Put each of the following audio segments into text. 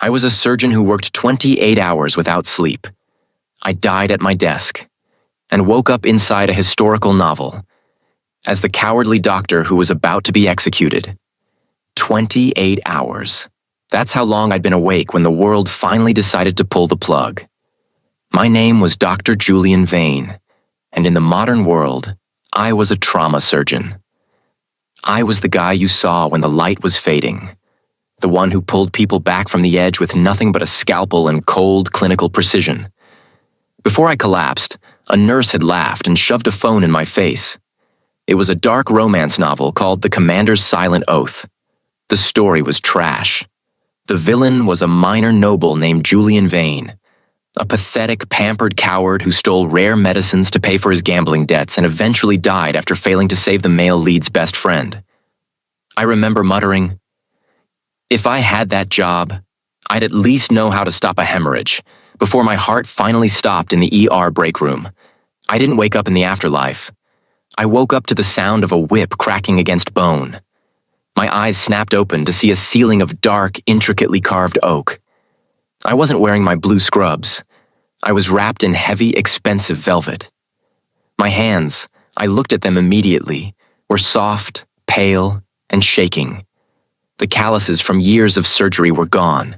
I was a surgeon who worked 28 hours without sleep. I died at my desk and woke up inside a historical novel as the cowardly doctor who was about to be executed. 28 hours. That's how long I'd been awake when the world finally decided to pull the plug. My name was Dr. Julian Vane, and in the modern world, I was a trauma surgeon. I was the guy you saw when the light was fading, the one who pulled people back from the edge with nothing but a scalpel and cold clinical precision. Before I collapsed, a nurse had laughed and shoved a phone in my face. It was a dark romance novel called The Commander's Silent Oath. The story was trash. The villain was a minor noble named Julian Vane, a pathetic, pampered coward who stole rare medicines to pay for his gambling debts and eventually died after failing to save the male lead's best friend. I remember muttering, "If I had that job, I'd at least know how to stop a hemorrhage," before my heart finally stopped in the ER break room. I didn't wake up in the afterlife. I woke up to the sound of a whip cracking against bone. My eyes snapped open to see a ceiling of dark, intricately carved oak. I wasn't wearing my blue scrubs. I was wrapped in heavy, expensive velvet. My hands, I looked at them immediately, were soft, pale, and shaking. The calluses from years of surgery were gone.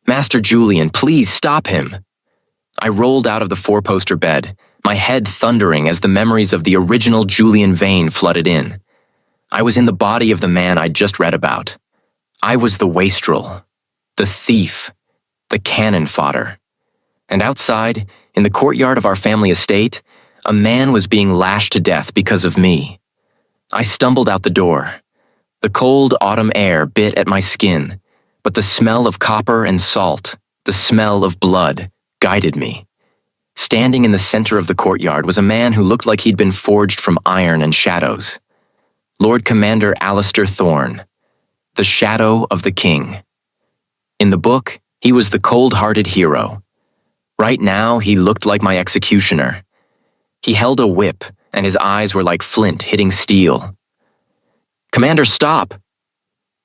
"Master Julian, please stop him." I rolled out of the four-poster bed, my head thundering as the memories of the original Julian Vane flooded in. I was in the body of the man I'd just read about. I was the wastrel, the thief, the cannon fodder. And outside, in the courtyard of our family estate, a man was being lashed to death because of me. I stumbled out the door. The cold autumn air bit at my skin, but the smell of copper and salt, the smell of blood, guided me. Standing in the center of the courtyard was a man who looked like he'd been forged from iron and shadows. Lord Commander Alistair Thorne, the Shadow of the King. In the book, he was the cold-hearted hero. Right now, he looked like my executioner. He held a whip, and his eyes were like flint hitting steel. "Commander, stop!"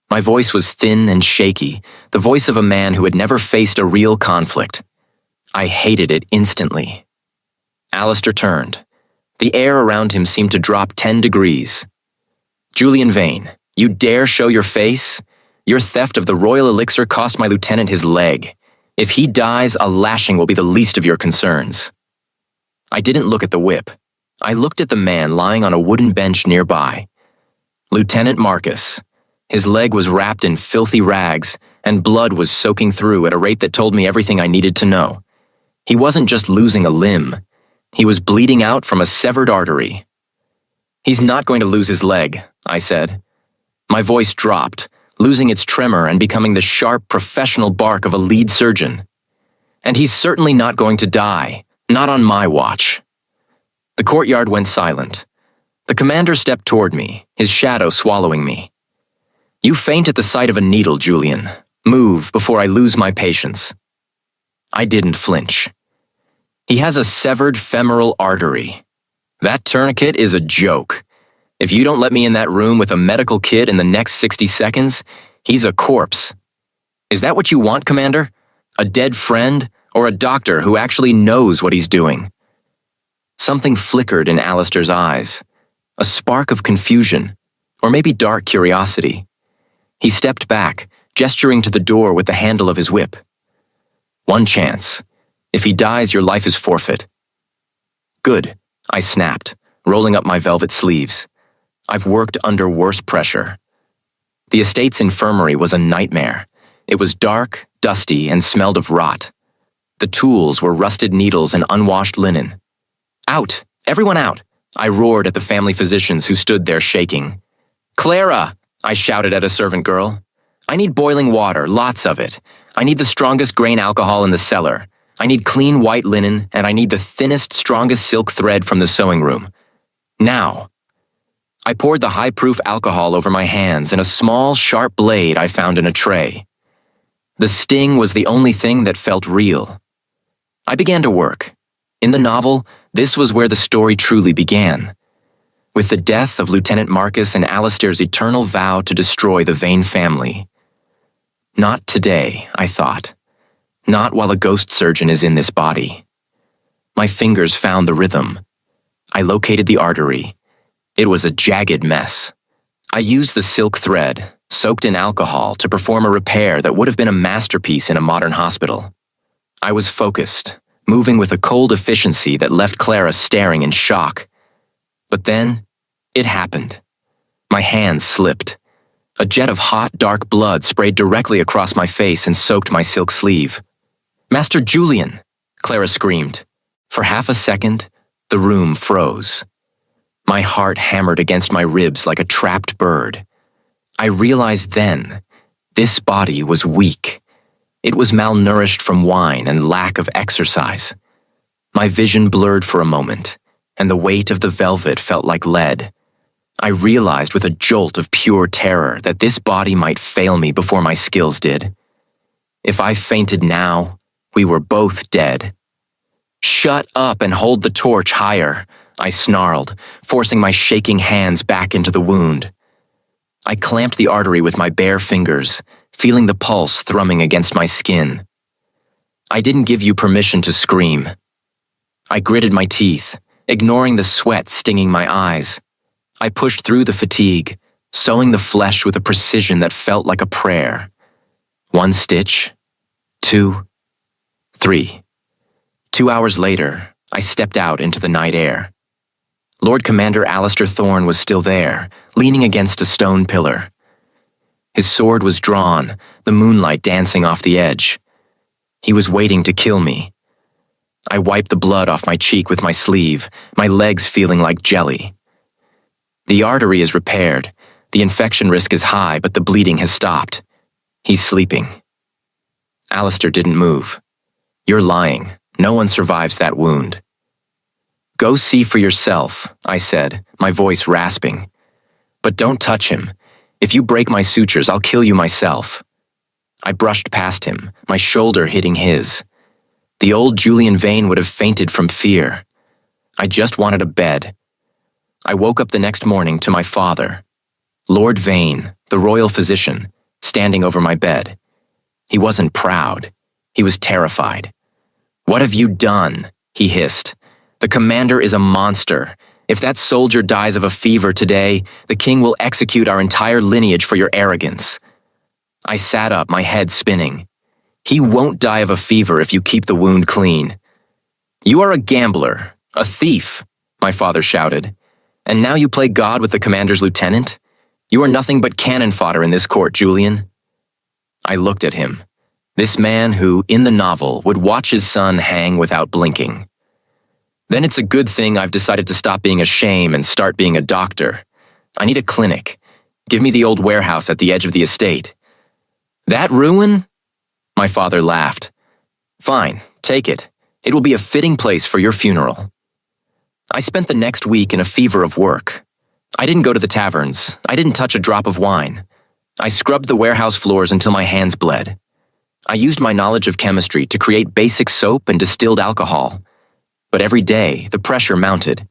My voice was thin and shaky, the voice of a man who had never faced a real conflict. I hated it instantly. Alistair turned. The air around him seemed to drop 10 degrees. "Julian Vane, you dare show your face? Your theft of the royal elixir cost my lieutenant his leg. If he dies, a lashing will be the least of your concerns." I didn't look at the whip. I looked at the man lying on a wooden bench nearby. Lieutenant Marcus. His leg was wrapped in filthy rags, and blood was soaking through at a rate that told me everything I needed to know. He wasn't just losing a limb. He was bleeding out from a severed artery. "He's not going to lose his leg," I said. My voice dropped, losing its tremor and becoming the sharp, professional bark of a lead surgeon. "And he's certainly not going to die, not on my watch." The courtyard went silent. The commander stepped toward me, his shadow swallowing me. "You faint at the sight of a needle, Julian. Move before I lose my patience." I didn't flinch. "He has a severed femoral artery. That tourniquet is a joke. If you don't let me in that room with a medical kit in the next 60 seconds, he's a corpse. Is that what you want, Commander? A dead friend, or a doctor who actually knows what he's doing?" Something flickered in Alistair's eyes. A spark of confusion, or maybe dark curiosity. He stepped back, gesturing to the door with the handle of his whip. "One chance. If he dies, your life is forfeit." "Good," I snapped, rolling up my velvet sleeves. I've worked under worse pressure. The estate's infirmary was a nightmare. It was dark, dusty, and smelled of rot. The tools were rusted needles and unwashed linen. "Out! Everyone out!" I roared at the family physicians who stood there shaking. "Clara!" I shouted at a servant girl. "I need boiling water, lots of it. I need the strongest grain alcohol in the cellar. I need clean white linen, and I need the thinnest, strongest silk thread from the sewing room. Now." I poured the high-proof alcohol over my hands and a small, sharp blade I found in a tray. The sting was the only thing that felt real. I began to work. In the novel, this was where the story truly began. With the death of Lieutenant Marcus and Alistair's eternal vow to destroy the Vane family. Not today, I thought. Not while a ghost surgeon is in this body. My fingers found the rhythm. I located the artery. It was a jagged mess. I used the silk thread, soaked in alcohol, to perform a repair that would have been a masterpiece in a modern hospital. I was focused, moving with a cold efficiency that left Clara staring in shock. But then, it happened. My hands slipped. A jet of hot, dark blood sprayed directly across my face and soaked my silk sleeve. "Master Julian!" Clara screamed. For half a second, the room froze. My heart hammered against my ribs like a trapped bird. I realized then, this body was weak. It was malnourished from wine and lack of exercise. My vision blurred for a moment, and the weight of the velvet felt like lead. I realized with a jolt of pure terror that this body might fail me before my skills did. If I fainted now, we were both dead. "Shut up and hold the torch higher," I snarled, forcing my shaking hands back into the wound. I clamped the artery with my bare fingers, feeling the pulse thrumming against my skin. "I didn't give you permission to scream." I gritted my teeth, ignoring the sweat stinging my eyes. I pushed through the fatigue, sewing the flesh with a precision that felt like a prayer. 1 stitch, 2, 3. 2 hours later, I stepped out into the night air. Lord Commander Alistair Thorne was still there, leaning against a stone pillar. His sword was drawn, the moonlight dancing off the edge. He was waiting to kill me. I wiped the blood off my cheek with my sleeve, my legs feeling like jelly. "The artery is repaired. The infection risk is high, but the bleeding has stopped. He's sleeping." Alistair didn't move. "You're lying. No one survives that wound." "Go see for yourself," I said, my voice rasping. "But don't touch him. If you break my sutures, I'll kill you myself." I brushed past him, my shoulder hitting his. The old Julian Vane would have fainted from fear. I just wanted a bed. I woke up the next morning to my father, Lord Vane, the royal physician, standing over my bed. He wasn't proud. He was terrified. "What have you done?" he hissed. "The commander is a monster. If that soldier dies of a fever today, the king will execute our entire lineage for your arrogance." I sat up, my head spinning. "He won't die of a fever if you keep the wound clean." "You are a gambler, a thief," my father shouted. "And now you play God with the commander's lieutenant? You are nothing but cannon fodder in this court, Julian." I looked at him, this man who, in the novel, would watch his son hang without blinking. "Then it's a good thing I've decided to stop being a shame and start being a doctor. I need a clinic. Give me the old warehouse at the edge of the estate." "That ruin?" My father laughed. "Fine, take it. It will be a fitting place for your funeral." I spent the next week in a fever of work. I didn't go to the taverns. I didn't touch a drop of wine. I scrubbed the warehouse floors until my hands bled. I used my knowledge of chemistry to create basic soap and distilled alcohol. But every day, the pressure mounted.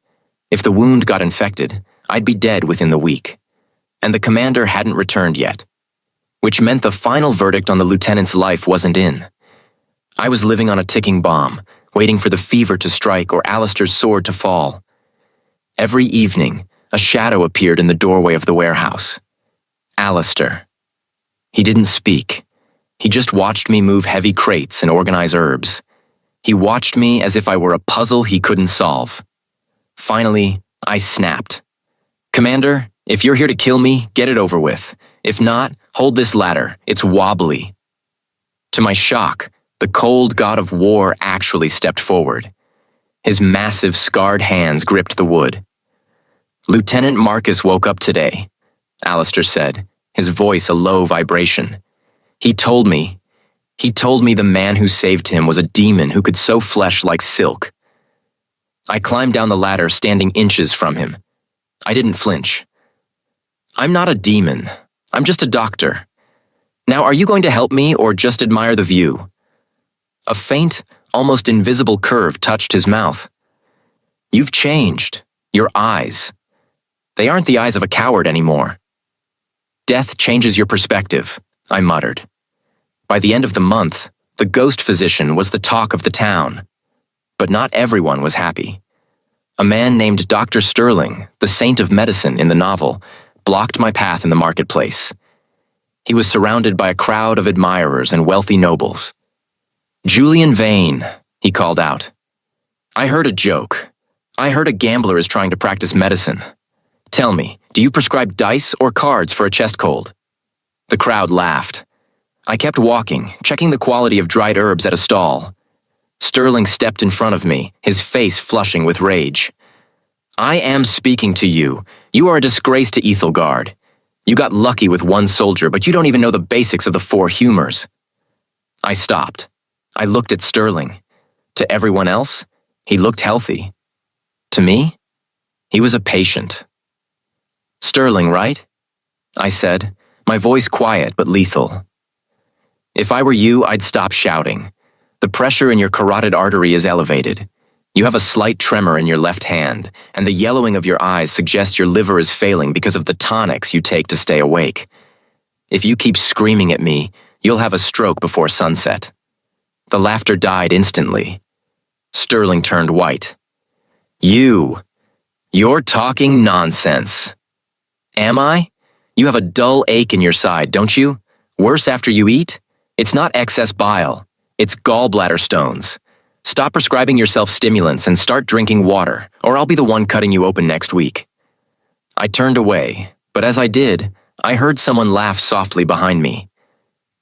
If the wound got infected, I'd be dead within the week. And the commander hadn't returned yet. Which meant the final verdict on the lieutenant's life wasn't in. I was living on a ticking bomb, waiting for the fever to strike or Alistair's sword to fall. Every evening, a shadow appeared in the doorway of the warehouse. Alistair. He didn't speak. He just watched me move heavy crates and organize herbs. He watched me as if I were a puzzle he couldn't solve. Finally, I snapped. "Commander, if you're here to kill me, get it over with. If not, hold this ladder. It's wobbly." To my shock, the cold god of war actually stepped forward. His massive, scarred hands gripped the wood. "Lieutenant Marcus woke up today," Alistair said, his voice a low vibration. He told me the man who saved him was a demon who could sew flesh like silk." I climbed down the ladder, standing inches from him. I didn't flinch. "I'm not a demon. I'm just a doctor. Now, are you going to help me or just admire the view?" A faint, almost invisible curve touched his mouth. "You've changed. Your eyes. They aren't the eyes of a coward anymore." "Death changes your perspective," I muttered. By the end of the month, the ghost physician was the talk of the town. But not everyone was happy. A man named Dr. Sterling, the saint of medicine in the novel, blocked my path in the marketplace. He was surrounded by a crowd of admirers and wealthy nobles. "Julian Vane," he called out. "I heard a joke. I heard a gambler is trying to practice medicine. Tell me, do you prescribe dice or cards for a chest cold?" The crowd laughed. I kept walking, checking the quality of dried herbs at a stall. Sterling stepped in front of me, his face flushing with rage. "I am speaking to you. You are a disgrace to Ethelgard. You got lucky with one soldier, but you don't even know the basics of the four humors." I stopped. I looked at Sterling. To everyone else, he looked healthy. To me, he was a patient. "Sterling, right?" I said, my voice quiet but lethal. "If I were you, I'd stop shouting. The pressure in your carotid artery is elevated. You have a slight tremor in your left hand, and the yellowing of your eyes suggests your liver is failing because of the tonics you take to stay awake. If you keep screaming at me, you'll have a stroke before sunset." The laughter died instantly. Sterling turned white. You're talking nonsense." "Am I? You have a dull ache in your side, don't you? Worse after you eat? It's not excess bile. It's gallbladder stones. Stop prescribing yourself stimulants and start drinking water, or I'll be the one cutting you open next week." I turned away, but as I did, I heard someone laugh softly behind me.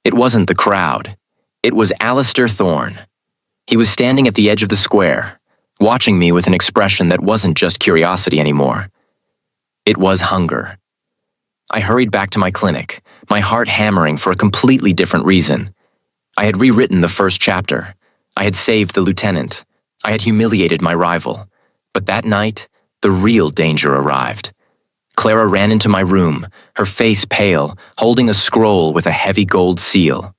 It wasn't the crowd. It was Alistair Thorne. He was standing at the edge of the square, watching me with an expression that wasn't just curiosity anymore. It was hunger. I hurried back to my clinic, my heart hammering for a completely different reason. I had rewritten the first chapter. I had saved the lieutenant. I had humiliated my rival. But that night, the real danger arrived. Clara ran into my room, her face pale, holding a scroll with a heavy gold seal.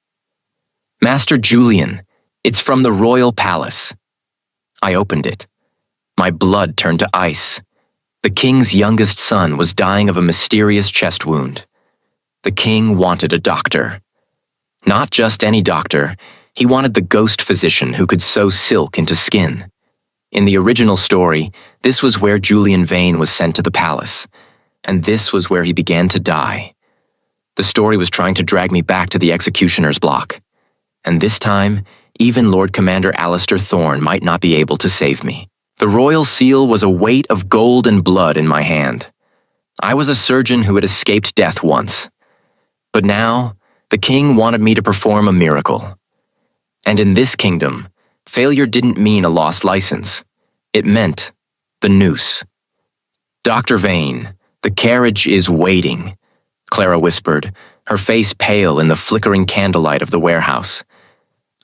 "Master Julian, it's from the royal palace." I opened it. My blood turned to ice. The king's youngest son was dying of a mysterious chest wound. The king wanted a doctor. Not just any doctor, he wanted the ghost physician who could sew silk into skin. In the original story, this was where Julian Vane was sent to the palace, and this was where he began to die. The story was trying to drag me back to the executioner's block. And this time, even Lord Commander Alistair Thorne might not be able to save me. The royal seal was a weight of gold and blood in my hand. I was a surgeon who had escaped death once. But now, the king wanted me to perform a miracle. And in this kingdom, failure didn't mean a lost license. It meant the noose. "Dr. Vane, the carriage is waiting," Clara whispered, her face pale in the flickering candlelight of the warehouse.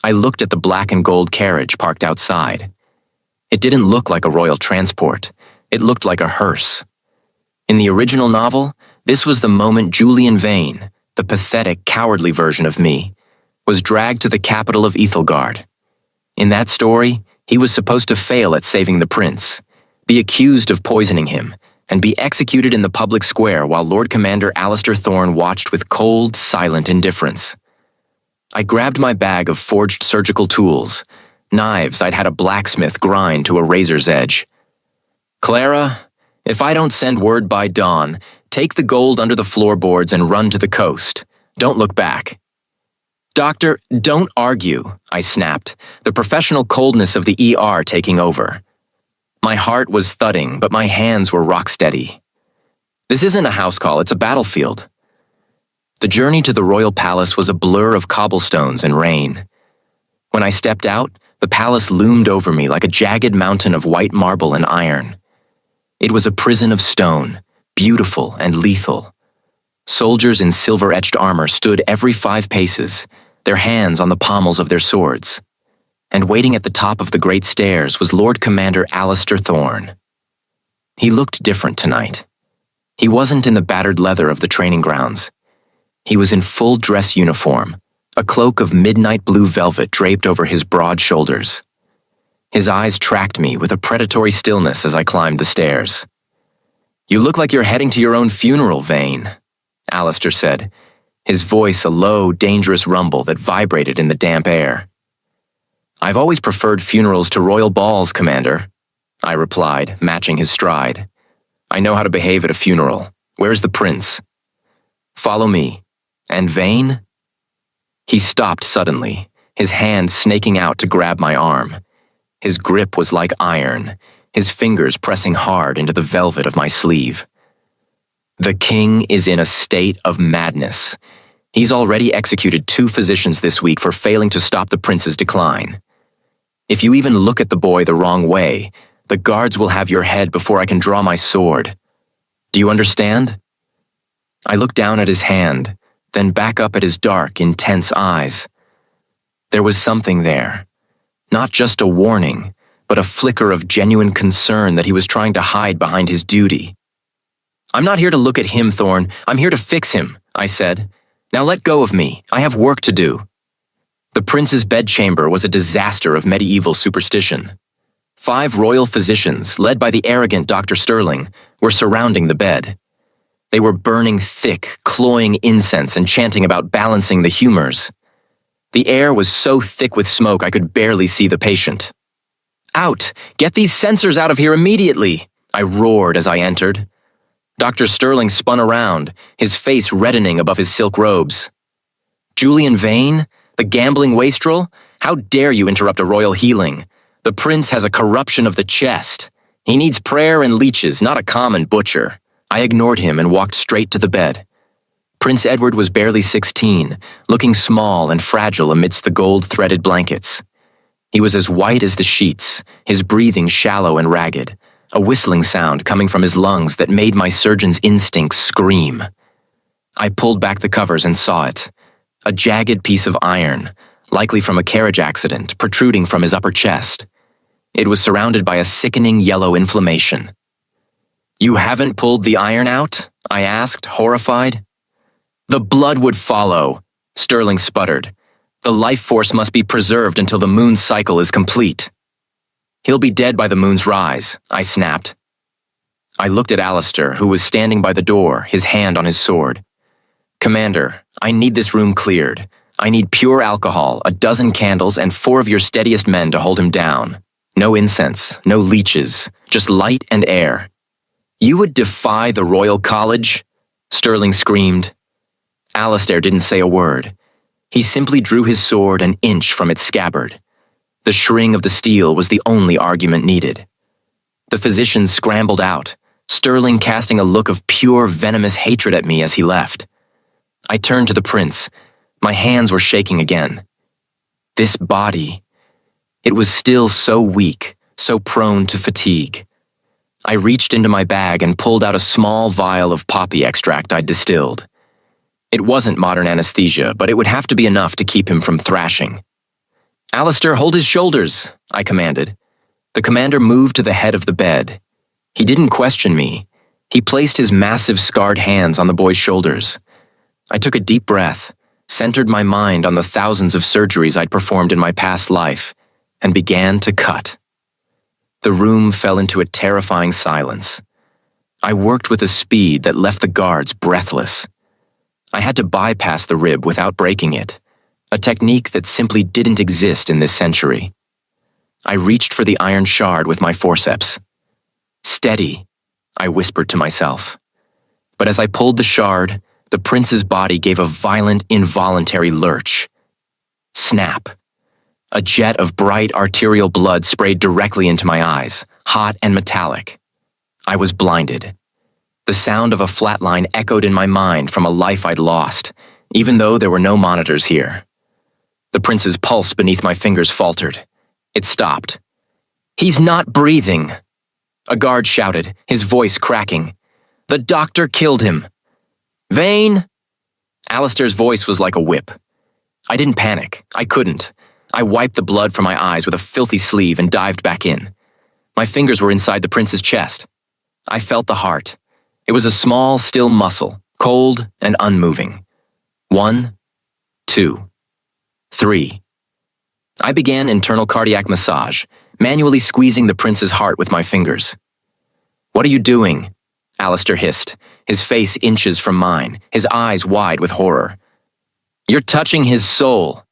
I looked at the black and gold carriage parked outside. It didn't look like a royal transport. It looked like a hearse. In the original novel, this was the moment Julian Vane, the pathetic, cowardly version of me, was dragged to the capital of Ethelgard. In that story, he was supposed to fail at saving the prince, be accused of poisoning him, and be executed in the public square while Lord Commander Alistair Thorne watched with cold, silent indifference. I grabbed my bag of forged surgical tools, knives I'd had a blacksmith grind to a razor's edge. "Clara, if I don't send word by dawn, take the gold under the floorboards and run to the coast. Don't look back." "Doctor, don't argue," I snapped, the professional coldness of the ER taking over. My heart was thudding, but my hands were rock steady. "This isn't a house call, it's a battlefield." The journey to the royal palace was a blur of cobblestones and rain. When I stepped out, the palace loomed over me like a jagged mountain of white marble and iron. It was a prison of stone, beautiful and lethal. Soldiers in silver-etched armor stood every 5 paces, their hands on the pommels of their swords. And waiting at the top of the great stairs was Lord Commander Alistair Thorne. He looked different tonight. He wasn't in the battered leather of the training grounds. He was in full dress uniform, a cloak of midnight blue velvet draped over his broad shoulders. His eyes tracked me with a predatory stillness as I climbed the stairs. "You look like you're heading to your own funeral, Vane," Alistair said. his voice a low, dangerous rumble that vibrated in the damp air. "I've always preferred funerals to royal balls, Commander," I replied, matching his stride. "I know how to behave at a funeral. Where's the prince?" "Follow me. And Vane?" He stopped suddenly, his hand snaking out to grab my arm. His grip was like iron, his fingers pressing hard into the velvet of my sleeve. "The king is in a state of madness. He's already executed 2 physicians this week for failing to stop the prince's decline. If you even look at the boy the wrong way, the guards will have your head before I can draw my sword. Do you understand?" I looked down at his hand, then back up at his dark, intense eyes. There was something there. Not just a warning, but a flicker of genuine concern that he was trying to hide behind his duty. "I'm not here to look at him, Thorn. I'm here to fix him," I said. "Now let go of me. I have work to do." The prince's bedchamber was a disaster of medieval superstition. 5 royal physicians, led by the arrogant Dr. Sterling, were surrounding the bed. They were burning thick, cloying incense and chanting about balancing the humors. The air was so thick with smoke I could barely see the patient. "Out! Get these censors out of here immediately!" I roared as I entered. Dr. Sterling spun around, his face reddening above his silk robes. "Julian Vane? The gambling wastrel? How dare you interrupt a royal healing? The prince has a corruption of the chest. He needs prayer and leeches, not a common butcher." I ignored him and walked straight to the bed. Prince Edward was barely 16, looking small and fragile amidst the gold-threaded blankets. He was as white as the sheets, his breathing shallow and ragged, a whistling sound coming from his lungs that made my surgeon's instincts scream. I pulled back the covers and saw it. A jagged piece of iron, likely from a carriage accident, protruding from his upper chest. It was surrounded by a sickening yellow inflammation. "You haven't pulled the iron out?" I asked, horrified. "The blood would follow," Sterling sputtered. "The life force must be preserved until the moon's cycle is complete." "He'll be dead by the moon's rise," I snapped. I looked at Alistair, who was standing by the door, his hand on his sword. "Commander, I need this room cleared. I need pure alcohol, 12 candles, and 4 of your steadiest men to hold him down. No incense, no leeches, just light and air." "You would defy the Royal College?" Sterling screamed. Alistair didn't say a word. He simply drew his sword an inch from its scabbard. The shring of the steel was the only argument needed. The physicians scrambled out, Sterling casting a look of pure venomous hatred at me as he left. I turned to the prince. My hands were shaking again. This body, it was still so weak, so prone to fatigue. I reached into my bag and pulled out a small vial of poppy extract I'd distilled. It wasn't modern anesthesia, but it would have to be enough to keep him from thrashing. "Alistair, hold his shoulders," I commanded. The commander moved to the head of the bed. He didn't question me. He placed his massive scarred hands on the boy's shoulders. I took a deep breath, centered my mind on the thousands of surgeries I'd performed in my past life, and began to cut. The room fell into a terrifying silence. I worked with a speed that left the guards breathless. I had to bypass the rib without breaking it, a technique that simply didn't exist in this century. I reached for the iron shard with my forceps. "Steady," I whispered to myself. But as I pulled the shard, the prince's body gave a violent, involuntary lurch. Snap. A jet of bright arterial blood sprayed directly into my eyes, hot and metallic. I was blinded. The sound of a flatline echoed in my mind from a life I'd lost, even though there were no monitors here. The prince's pulse beneath my fingers faltered. It stopped. "He's not breathing!" A guard shouted, his voice cracking. "The doctor killed him!" "Vane!" Alistair's voice was like a whip. I didn't panic. I couldn't. I wiped the blood from my eyes with a filthy sleeve and dived back in. My fingers were inside the prince's chest. I felt the heart. It was a small, still muscle, cold and unmoving. 1, 2, 3. I began internal cardiac massage, manually squeezing the prince's heart with my fingers. "What are you doing?" Alistair hissed, his face inches from mine, his eyes wide with horror. You're touching his soul.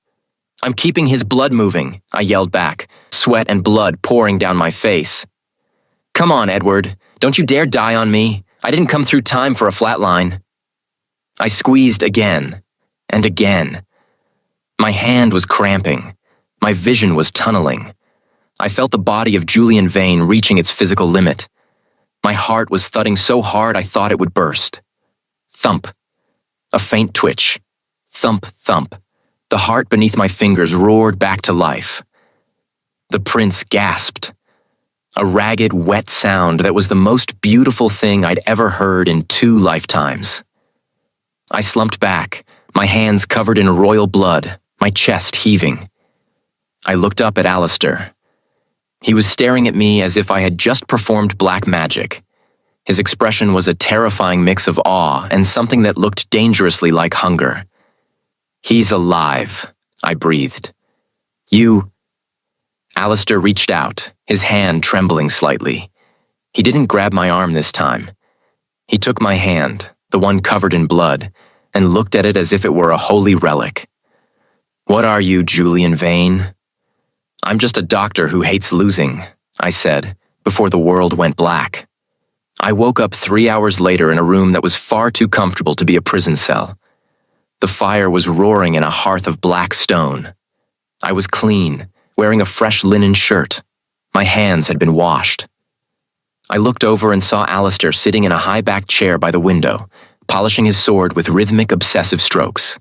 I'm keeping his blood moving, I yelled back, sweat and blood pouring down my face. Come on, Edward. Don't you dare die on me. I didn't come through time for a flatline. I squeezed again and again. My hand was cramping. My vision was tunneling. I felt the body of Julian Vane reaching its physical limit. My heart was thudding so hard I thought it would burst. Thump. A faint twitch. Thump, thump. The heart beneath my fingers roared back to life. The prince gasped. A ragged, wet sound that was the most beautiful thing I'd ever heard in 2 lifetimes. I slumped back, my hands covered in royal blood, my chest heaving. I looked up at Alistair. He was staring at me as if I had just performed black magic. His expression was a terrifying mix of awe and something that looked dangerously like hunger. He's alive, I breathed. You... Alistair reached out, his hand trembling slightly. He didn't grab my arm this time. He took my hand, the one covered in blood, and looked at it as if it were a holy relic. What are you, Julian Vane? I'm just a doctor who hates losing, I said, before the world went black. I woke up 3 hours later in a room that was far too comfortable to be a prison cell. The fire was roaring in a hearth of black stone. I was clean, wearing a fresh linen shirt. My hands had been washed. I looked over and saw Alistair sitting in a high-backed chair by the window, polishing his sword with rhythmic, obsessive strokes.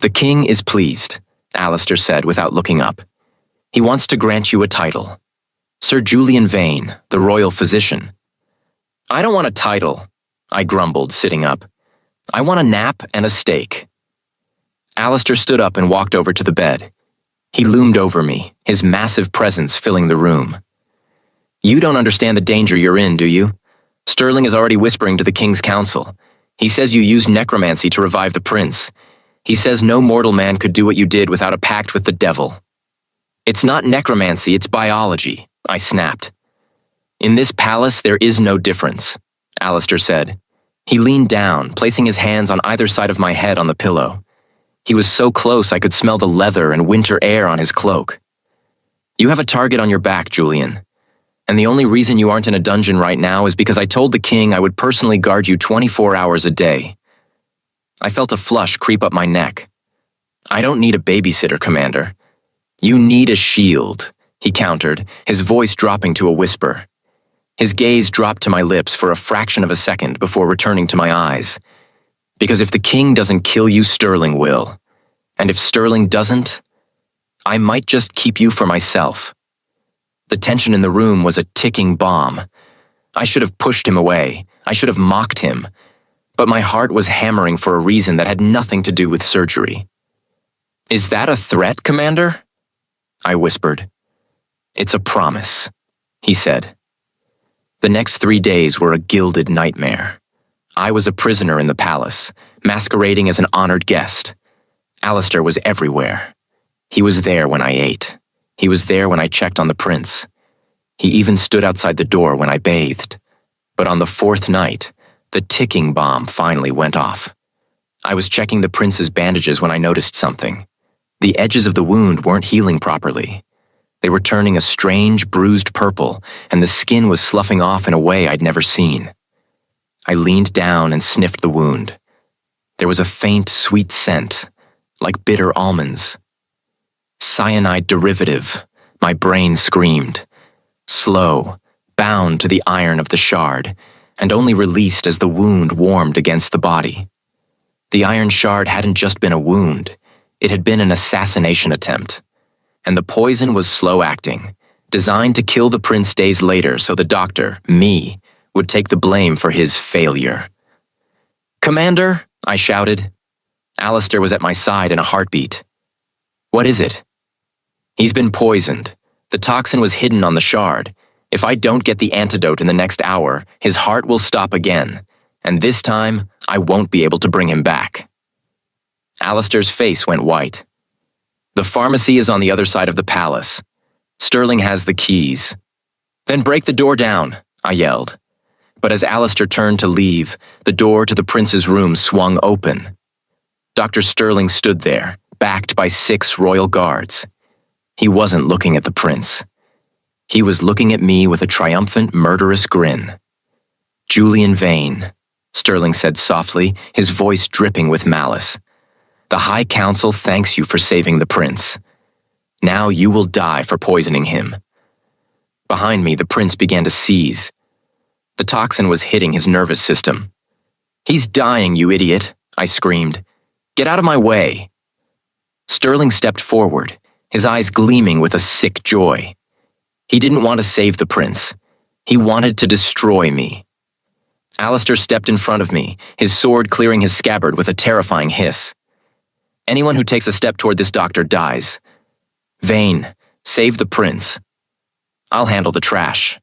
The king is pleased, Alistair said without looking up. He wants to grant you a title. Sir Julian Vane, the royal physician. I don't want a title, I grumbled, sitting up. I want a nap and a steak. Alistair stood up and walked over to the bed. He loomed over me, his massive presence filling the room. You don't understand the danger you're in, do you? Sterling is already whispering to the king's council. He says you used necromancy to revive the prince. He says no mortal man could do what you did without a pact with the devil. It's not necromancy, it's biology, I snapped. In this palace, there is no difference, Alistair said. He leaned down, placing his hands on either side of my head on the pillow. He was so close I could smell the leather and winter air on his cloak. You have a target on your back, Julian. And the only reason you aren't in a dungeon right now is because I told the king I would personally guard you 24 hours a day. I felt a flush creep up my neck. I don't need a babysitter, Commander. You need a shield, he countered, his voice dropping to a whisper. His gaze dropped to my lips for a fraction of a second before returning to my eyes. Because if the king doesn't kill you, Sterling will. And if Sterling doesn't, I might just keep you for myself. The tension in the room was a ticking bomb. I should have pushed him away. I should have mocked him. But my heart was hammering for a reason that had nothing to do with surgery. Is that a threat, Commander? I whispered. It's a promise, he said. The next 3 days were a gilded nightmare. I was a prisoner in the palace, masquerading as an honored guest. Alistair was everywhere. He was there when I ate. He was there when I checked on the prince. He even stood outside the door when I bathed. But on the 4th night, the ticking bomb finally went off. I was checking the prince's bandages when I noticed something. The edges of the wound weren't healing properly. They were turning a strange, bruised purple, and the skin was sloughing off in a way I'd never seen. I leaned down and sniffed the wound. There was a faint, sweet scent, like bitter almonds. Cyanide derivative, my brain screamed. Slow, bound to the iron of the shard, and only released as the wound warmed against the body. The iron shard hadn't just been a wound, it had been an assassination attempt. And the poison was slow-acting, designed to kill the prince days later so the doctor, me, would take the blame for his failure. Commander, I shouted. Alistair was at my side in a heartbeat. What is it? He's been poisoned. The toxin was hidden on the shard. If I don't get the antidote in the next hour, his heart will stop again, and this time, I won't be able to bring him back. Alistair's face went white. The pharmacy is on the other side of the palace. Sterling has the keys. Then break the door down, I yelled. But as Alistair turned to leave, the door to the prince's room swung open. Dr. Sterling stood there, backed by 6 royal guards. He wasn't looking at the prince. He was looking at me with a triumphant, murderous grin. "Julian Vane," Sterling said softly, his voice dripping with malice. "The High Council thanks you for saving the prince. Now you will die for poisoning him." Behind me, the prince began to seize. The toxin was hitting his nervous system. "He's dying, you idiot," I screamed. "Get out of my way." Sterling stepped forward, his eyes gleaming with a sick joy. He didn't want to save the prince. He wanted to destroy me. Alistair stepped in front of me, his sword clearing his scabbard with a terrifying hiss. "Anyone who takes a step toward this doctor dies. Vane, save the prince. I'll handle the trash."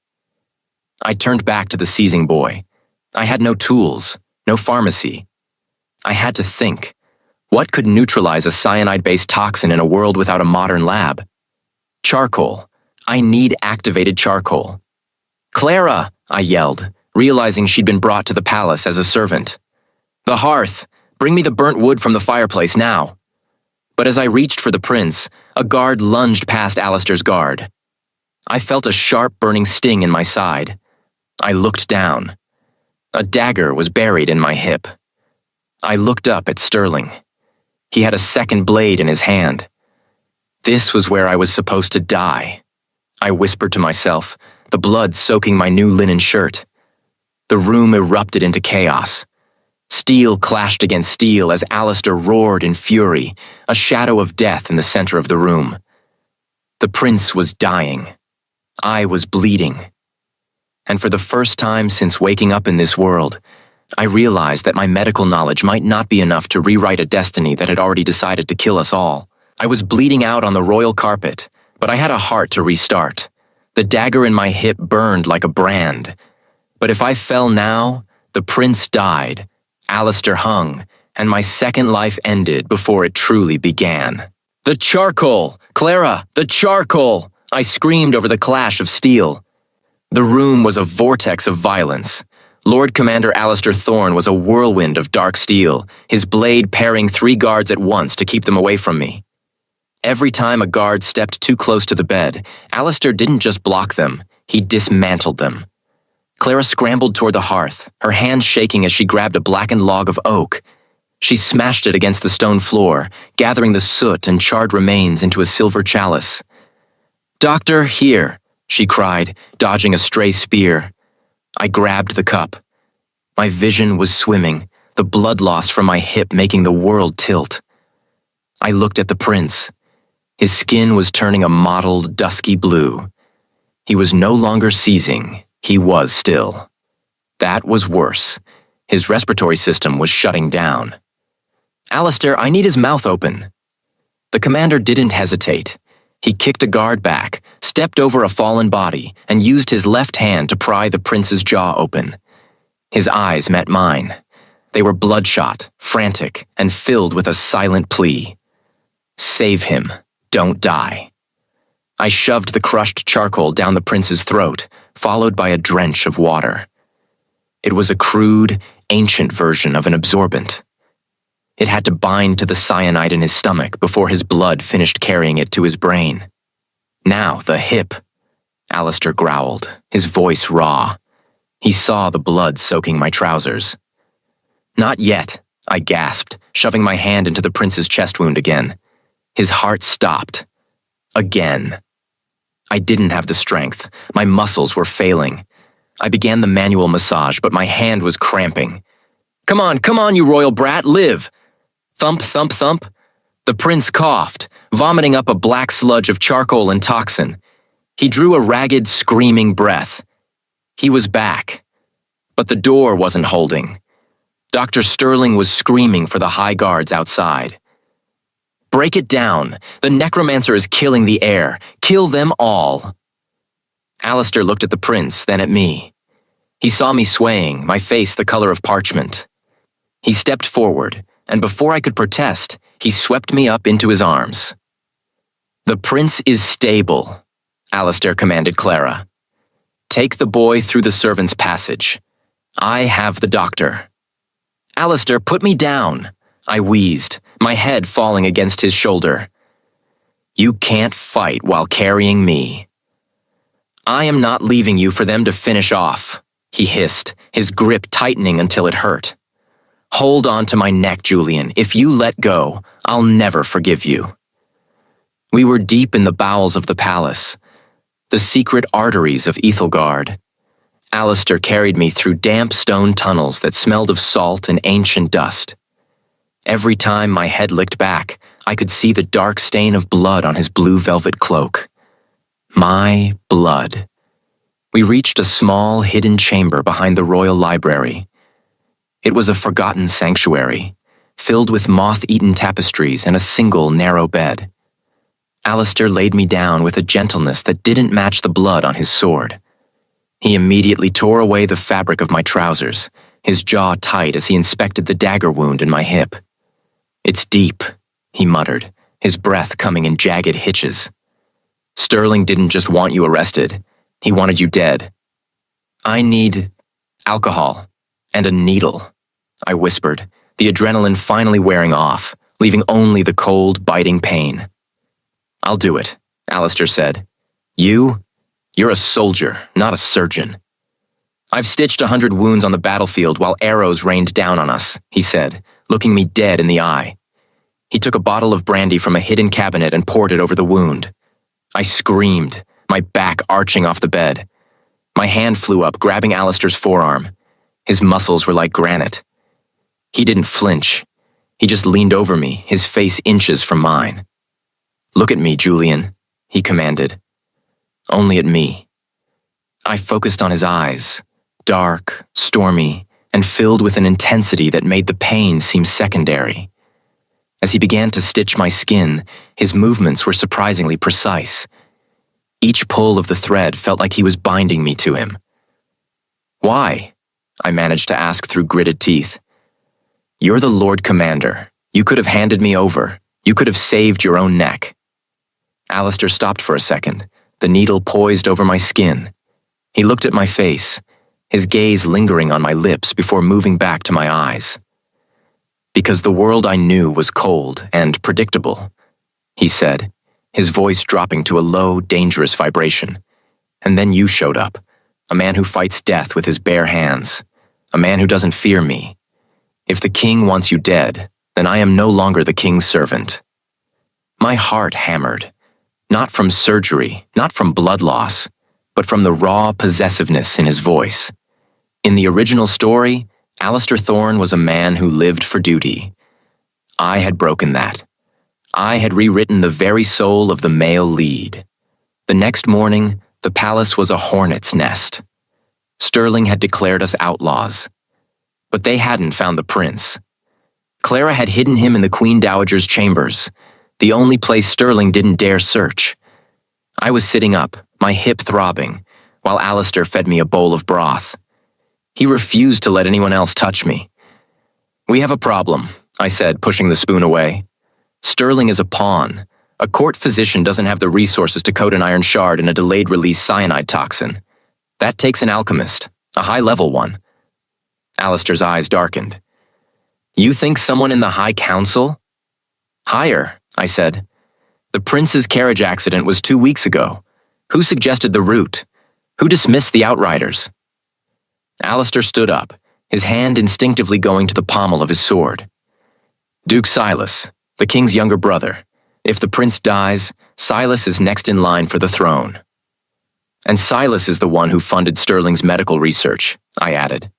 I turned back to the seizing boy. I had no tools, no pharmacy. I had to think. What could neutralize a cyanide-based toxin in a world without a modern lab? Charcoal. I need activated charcoal. "Clara!" I yelled, realizing she'd been brought to the palace as a servant. "The hearth! Bring me the burnt wood from the fireplace now!" But as I reached for the prince, a guard lunged past Alistair's guard. I felt a sharp, burning sting in my side. I looked down. A dagger was buried in my hip. I looked up at Sterling. He had a second blade in his hand. This was where I was supposed to die. I whispered to myself, the blood soaking my new linen shirt. The room erupted into chaos. Steel clashed against steel as Alistair roared in fury, a shadow of death in the center of the room. The prince was dying. I was bleeding. And for the first time since waking up in this world, I realized that my medical knowledge might not be enough to rewrite a destiny that had already decided to kill us all. I was bleeding out on the royal carpet, but I had a heart to restart. The dagger in my hip burned like a brand. But if I fell now, the prince died, Alistair hung, and my second life ended before it truly began. "The charcoal! Clara, the charcoal!" I screamed over the clash of steel. The room was a vortex of violence. Lord Commander Alistair Thorne was a whirlwind of dark steel, his blade parrying 3 guards at once to keep them away from me. Every time a guard stepped too close to the bed, Alistair didn't just block them, he dismantled them. Clara scrambled toward the hearth, her hands shaking as she grabbed a blackened log of oak. She smashed it against the stone floor, gathering the soot and charred remains into a silver chalice. "Doctor, here," she cried, dodging a stray spear. I grabbed the cup. My vision was swimming, the blood loss from my hip making the world tilt. I looked at the prince. His skin was turning a mottled, dusky blue. He was no longer seizing, he was still. That was worse. His respiratory system was shutting down. "Alistair, I need his mouth open." The commander didn't hesitate. He kicked a guard back, stepped over a fallen body, and used his left hand to pry the prince's jaw open. His eyes met mine. They were bloodshot, frantic, and filled with a silent plea. "Save him. Don't die." I shoved the crushed charcoal down the prince's throat, followed by a drench of water. It was a crude, ancient version of an absorbent. It had to bind to the cyanide in his stomach before his blood finished carrying it to his brain. "Now, the hip," Alistair growled, his voice raw. He saw the blood soaking my trousers. "Not yet," I gasped, shoving my hand into the prince's chest wound again. His heart stopped. Again. I didn't have the strength. My muscles were failing. I began the manual massage, but my hand was cramping. Come on, you royal brat, live!" Thump, thump, thump. The prince coughed, vomiting up a black sludge of charcoal and toxin. He drew a ragged, screaming breath. He was back. But the door wasn't holding. Dr. Sterling was screaming for the high guards outside. "Break it down. The necromancer is killing the air. Kill them all." Alistair looked at the prince, then at me. He saw me swaying, my face the color of parchment. He stepped forward, and before I could protest, he swept me up into his arms. "The prince is stable," Alistair commanded Clara. "Take the boy through the servants' passage. I have the doctor." "Alistair, put me down," I wheezed, my head falling against his shoulder. "You can't fight while carrying me." "I am not leaving you for them to finish off," he hissed, his grip tightening until it hurt. "Hold on to my neck, Julian. If you let go, I'll never forgive you." We were deep in the bowels of the palace, the secret arteries of Ethelgard. Alistair carried me through damp stone tunnels that smelled of salt and ancient dust. Every time my head licked back, I could see the dark stain of blood on his blue velvet cloak. My blood. We reached a small, hidden chamber behind the royal library. It was a forgotten sanctuary, filled with moth-eaten tapestries and a single narrow bed. Alistair laid me down with a gentleness that didn't match the blood on his sword. He immediately tore away the fabric of my trousers, his jaw tight as he inspected the dagger wound in my hip. "It's deep," he muttered, his breath coming in jagged hitches. "Sterling didn't just want you arrested, he wanted you dead." "I need alcohol and a needle," I whispered, the adrenaline finally wearing off, leaving only the cold, biting pain. "I'll do it," Alistair said. You're a soldier, not a surgeon." "I've stitched 100 wounds on the battlefield while arrows rained down on us," he said, looking me dead in the eye. He took a bottle of brandy from a hidden cabinet and poured it over the wound. I screamed, my back arching off the bed. My hand flew up, grabbing Alistair's forearm. His muscles were like granite. He didn't flinch. He just leaned over me, his face inches from mine. "Look at me, Julian," he commanded. Only at me. I focused on his eyes, dark, stormy, and filled with an intensity that made the pain seem secondary. As he began to stitch my skin, his movements were surprisingly precise. Each pull of the thread felt like he was binding me to him. "Why?" I managed to ask through gritted teeth. "You're the Lord Commander. You could have handed me over. You could have saved your own neck." Alistair stopped for a second, the needle poised over my skin. He looked at my face, his gaze lingering on my lips before moving back to my eyes. "Because the world I knew was cold and predictable," he said, his voice dropping to a low, dangerous vibration. "And then you showed up, a man who fights death with his bare hands, a man who doesn't fear me. If the king wants you dead, then I am no longer the king's servant." My heart hammered. Not from surgery, not from blood loss, but from the raw possessiveness in his voice. In the original story, Alistair Thorne was a man who lived for duty. I had broken that. I had rewritten the very soul of the male lead. The next morning, the palace was a hornet's nest. Sterling had declared us outlaws. But they hadn't found the prince. Clara had hidden him in the Queen Dowager's chambers, the only place Sterling didn't dare search. I was sitting up, my hip throbbing, while Alistair fed me a bowl of broth. He refused to let anyone else touch me. "We have a problem," I said, pushing the spoon away. "Sterling is a pawn. A court physician doesn't have the resources to coat an iron shard in a delayed-release cyanide toxin. That takes an alchemist, a high-level one." Alistair's eyes darkened. "You think someone in the High Council?" "Higher," I said. "The prince's carriage accident was 2 weeks ago. Who suggested the route? Who dismissed the outriders?" Alistair stood up, his hand instinctively going to the pommel of his sword. "Duke Silas, the king's younger brother. If the prince dies, Silas is next in line for the throne." "And Silas is the one who funded Sterling's medical research," I added.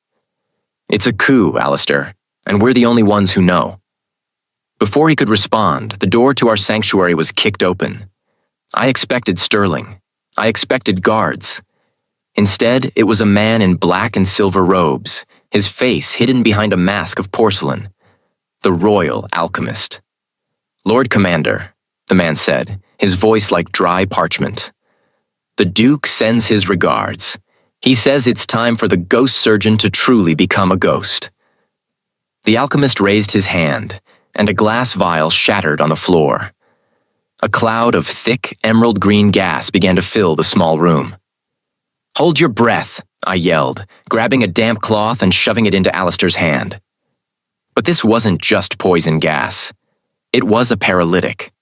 "It's a coup, Alistair, and we're the only ones who know." Before he could respond, the door to our sanctuary was kicked open. I expected Sterling. I expected guards. Instead, it was a man in black and silver robes, his face hidden behind a mask of porcelain. The royal alchemist. "Lord Commander," the man said, his voice like dry parchment. "The Duke sends his regards. He says it's time for the ghost surgeon to truly become a ghost." The alchemist raised his hand, and a glass vial shattered on the floor. A cloud of thick, emerald green gas began to fill the small room. "Hold your breath," I yelled, grabbing a damp cloth and shoving it into Alistair's hand. But this wasn't just poison gas. It was a paralytic.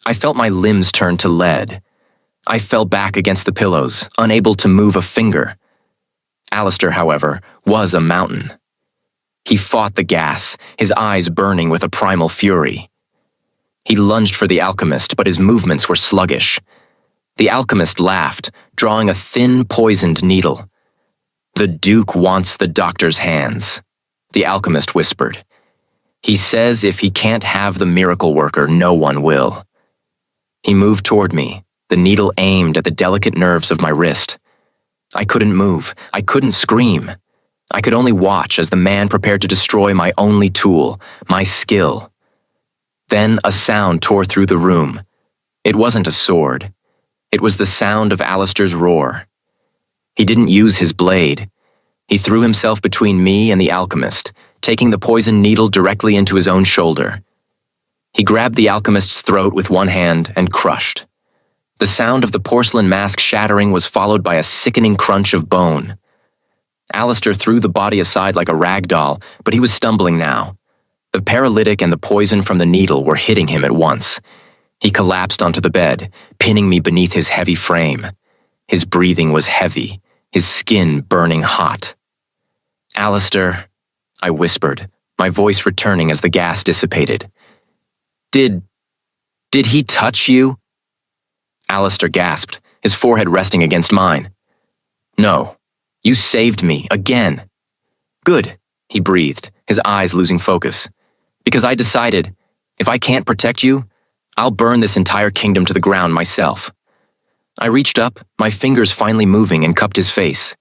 I felt my limbs turn to lead. I fell back against the pillows, unable to move a finger. Alistair, however, was a mountain. He fought the gas, his eyes burning with a primal fury. He lunged for the alchemist, but his movements were sluggish. The alchemist laughed, drawing a thin, poisoned needle. "The Duke wants the doctor's hands," the alchemist whispered. "He says if he can't have the miracle worker, no one will." He moved toward me, the needle aimed at the delicate nerves of my wrist. I couldn't move. I couldn't scream. I could only watch as the man prepared to destroy my only tool, my skill. Then a sound tore through the room. It wasn't a sword. It was the sound of Alistair's roar. He didn't use his blade. He threw himself between me and the alchemist, taking the poisoned needle directly into his own shoulder. He grabbed the alchemist's throat with one hand and crushed. The sound of the porcelain mask shattering was followed by a sickening crunch of bone. Alistair threw the body aside like a rag doll, but he was stumbling now. The paralytic and the poison from the needle were hitting him at once. He collapsed onto the bed, pinning me beneath his heavy frame. His breathing was heavy, his skin burning hot. "Alistair," I whispered, my voice returning as the gas dissipated. Did he touch you?" Alistair gasped, his forehead resting against mine. "No. You saved me, again." "Good," he breathed, his eyes losing focus. "Because I decided, if I can't protect you, I'll burn this entire kingdom to the ground myself." I reached up, my fingers finally moving, and cupped his face.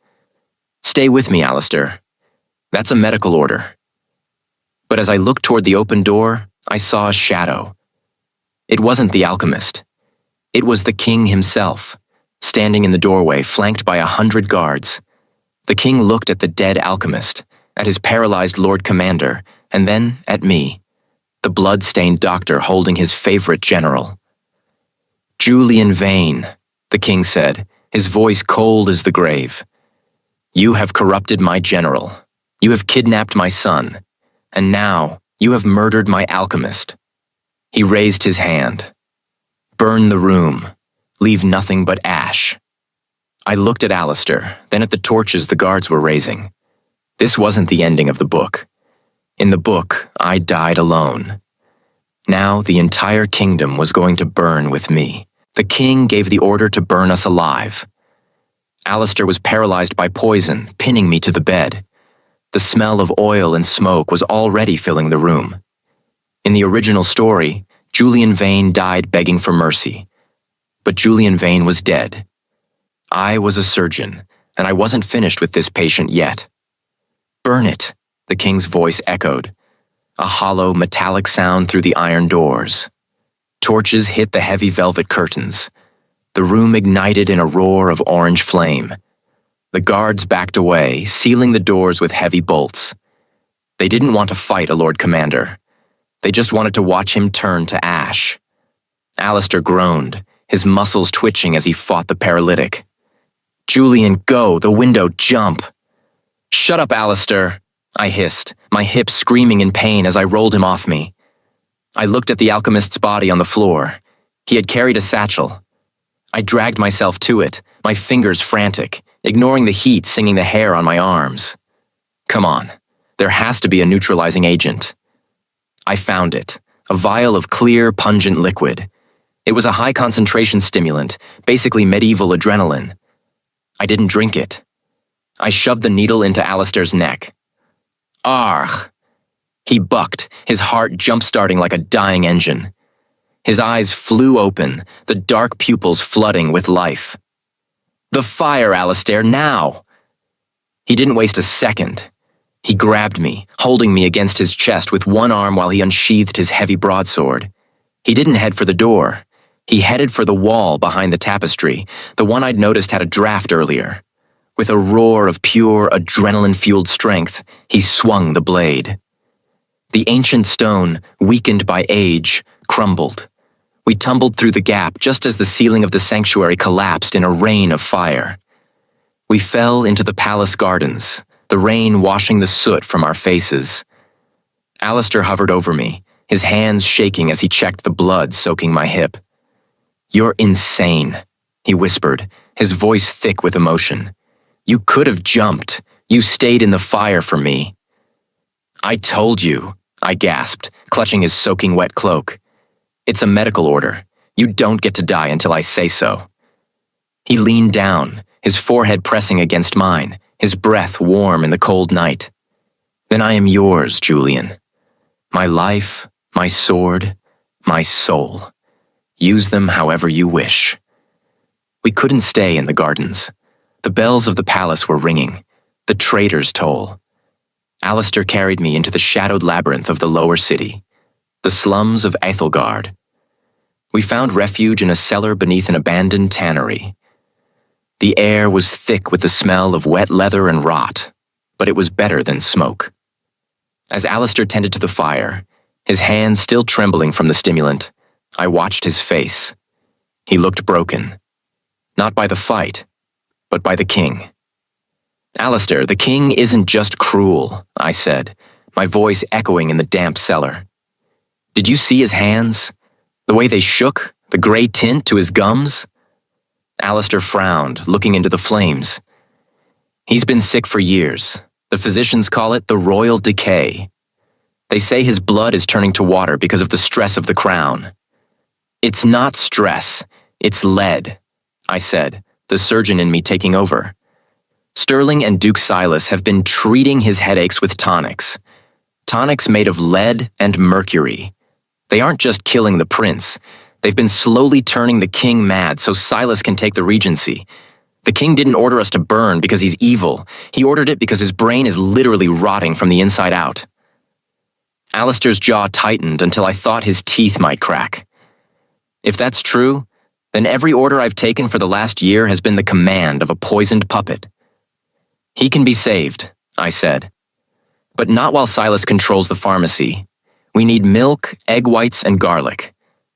"Stay with me, Alistair. That's a medical order." But as I looked toward the open door, I saw a shadow. It wasn't the alchemist. It was the king himself, standing in the doorway, flanked by 100 guards. The king looked at the dead alchemist, at his paralyzed Lord Commander, and then at me, the blood-stained doctor holding his favorite general. "Julian Vane," the king said, his voice cold as the grave. "You have corrupted my general. You have kidnapped my son. And now you have murdered my alchemist." He raised his hand. "Burn the room. Leave nothing but ash." I looked at Alistair, then at the torches the guards were raising. This wasn't the ending of the book. In the book, I died alone. Now the entire kingdom was going to burn with me. The king gave the order to burn us alive. Alistair was paralyzed by poison, pinning me to the bed. The smell of oil and smoke was already filling the room. In the original story, Julian Vane died begging for mercy. But Julian Vane was dead. I was a surgeon, and I wasn't finished with this patient yet. "Burn it," the king's voice echoed, a hollow, metallic sound through the iron doors. Torches hit the heavy velvet curtains. The room ignited in a roar of orange flame. The guards backed away, sealing the doors with heavy bolts. They didn't want to fight a Lord Commander. They just wanted to watch him turn to ash. Alistair groaned, his muscles twitching as he fought the paralytic. "Julian, go! The window, jump!" "Shut up, Alistair!" I hissed, my hips screaming in pain as I rolled him off me. I looked at the alchemist's body on the floor. He had carried a satchel. I dragged myself to it, my fingers frantic, ignoring the heat singing the hair on my arms. Come on, there has to be a neutralizing agent. I found it, a vial of clear, pungent liquid. It was a high-concentration stimulant, basically medieval adrenaline. I didn't drink it. I shoved the needle into Alistair's neck. Argh! He bucked, his heart jump-starting like a dying engine. His eyes flew open, the dark pupils flooding with life. "The fire, Alistair, now!" He didn't waste a second. He grabbed me, holding me against his chest with one arm while he unsheathed his heavy broadsword. He didn't head for the door. He headed for the wall behind the tapestry, the one I'd noticed had a draft earlier. With a roar of pure, adrenaline-fueled strength, he swung the blade. The ancient stone, weakened by age, crumbled. We tumbled through the gap just as the ceiling of the sanctuary collapsed in a rain of fire. We fell into the palace gardens, the rain washing the soot from our faces. Alistair hovered over me, his hands shaking as he checked the blood soaking my hip. "You're insane," he whispered, his voice thick with emotion. "You could have jumped. You stayed in the fire for me." "I told you," I gasped, clutching his soaking wet cloak. "It's a medical order. You don't get to die until I say so." He leaned down, his forehead pressing against mine, his breath warm in the cold night. "Then I am yours, Julian. My life, my sword, my soul. Use them however you wish." We couldn't stay in the gardens. The bells of the palace were ringing, the traitor's toll. Alistair carried me into the shadowed labyrinth of the lower city, the slums of Ethelgard. We found refuge in a cellar beneath an abandoned tannery. The air was thick with the smell of wet leather and rot, but it was better than smoke. As Alistair tended to the fire, his hands still trembling from the stimulant, I watched his face. He looked broken. Not by the fight, but by the king. "Alistair, the king isn't just cruel," I said, my voice echoing in the damp cellar. "Did you see his hands? The way they shook, the gray tint to his gums?" Alistair frowned, looking into the flames. "He's been sick for years. The physicians call it the royal decay. They say his blood is turning to water because of the stress of the crown." "It's not stress, it's lead," I said, the surgeon in me taking over. "Sterling and Duke Silas have been treating his headaches with tonics. Tonics made of lead and mercury. They aren't just killing the prince. They've been slowly turning the king mad so Silas can take the regency. The king didn't order us to burn because he's evil. He ordered it because his brain is literally rotting from the inside out." Alistair's jaw tightened until I thought his teeth might crack. "If that's true, then every order I've taken for the last year has been the command of a poisoned puppet." "He can be saved," I said. "But not while Silas controls the pharmacy. We need milk, egg whites, and garlic.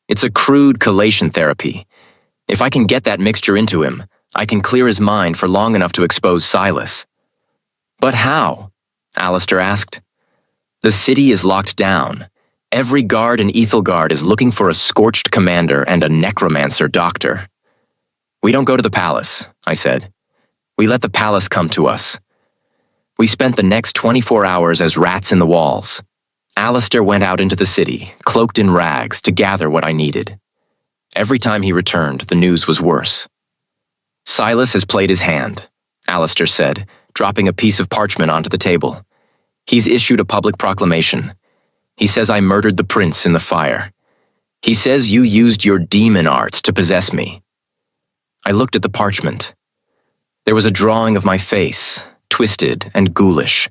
It's a crude chelation therapy. If I can get that mixture into him, I can clear his mind for long enough to expose Silas." "But how?" Alistair asked. "The city is locked down. Every guard in Ethelgard is looking for a scorched commander and a necromancer doctor." "We don't go to the palace," I said. "We let the palace come to us." We spent the next 24 hours as rats in the walls. Alistair went out into the city, cloaked in rags, to gather what I needed. Every time he returned, the news was worse. "Silas has played his hand," Alistair said, dropping a piece of parchment onto the table. "He's issued a public proclamation. He says I murdered the prince in the fire. He says you used your demon arts to possess me." I looked at the parchment. There was a drawing of my face, twisted and ghoulish.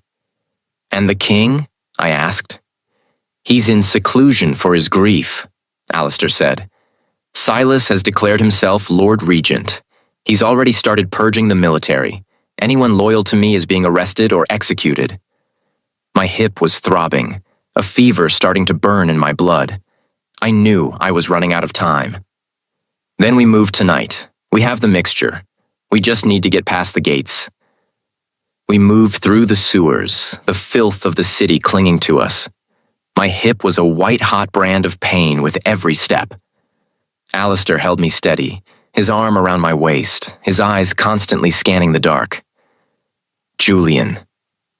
"And the king?" I asked. "He's in seclusion for his grief," Alistair said. "Silas has declared himself Lord Regent. He's already started purging the military. Anyone loyal to me is being arrested or executed." My hip was throbbing, a fever starting to burn in my blood. I knew I was running out of time. "Then we move tonight. We have the mixture. We just need to get past the gates." We moved through the sewers, the filth of the city clinging to us. My hip was a white-hot brand of pain with every step. Alistair held me steady, his arm around my waist, his eyes constantly scanning the dark. "Julian,"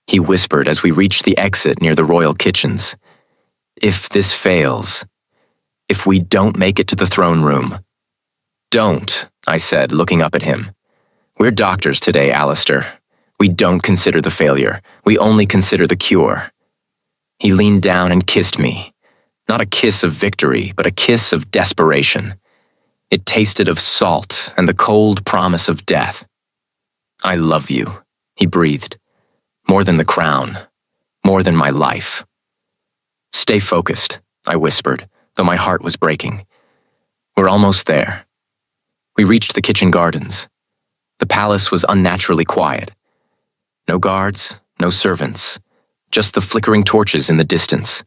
he whispered as we reached the exit near the royal kitchens. "If this fails, if we don't make it to the throne room." "Don't," I said, looking up at him. "We're doctors today, Alistair. We don't consider the failure. We only consider the cure." He leaned down and kissed me. Not a kiss of victory, but a kiss of desperation. It tasted of salt and the cold promise of death. "I love you," he breathed. "More than the crown. More than my life." "Stay focused," I whispered, though my heart was breaking. "We're almost there." We reached the kitchen gardens. The palace was unnaturally quiet. No guards, no servants, just the flickering torches in the distance.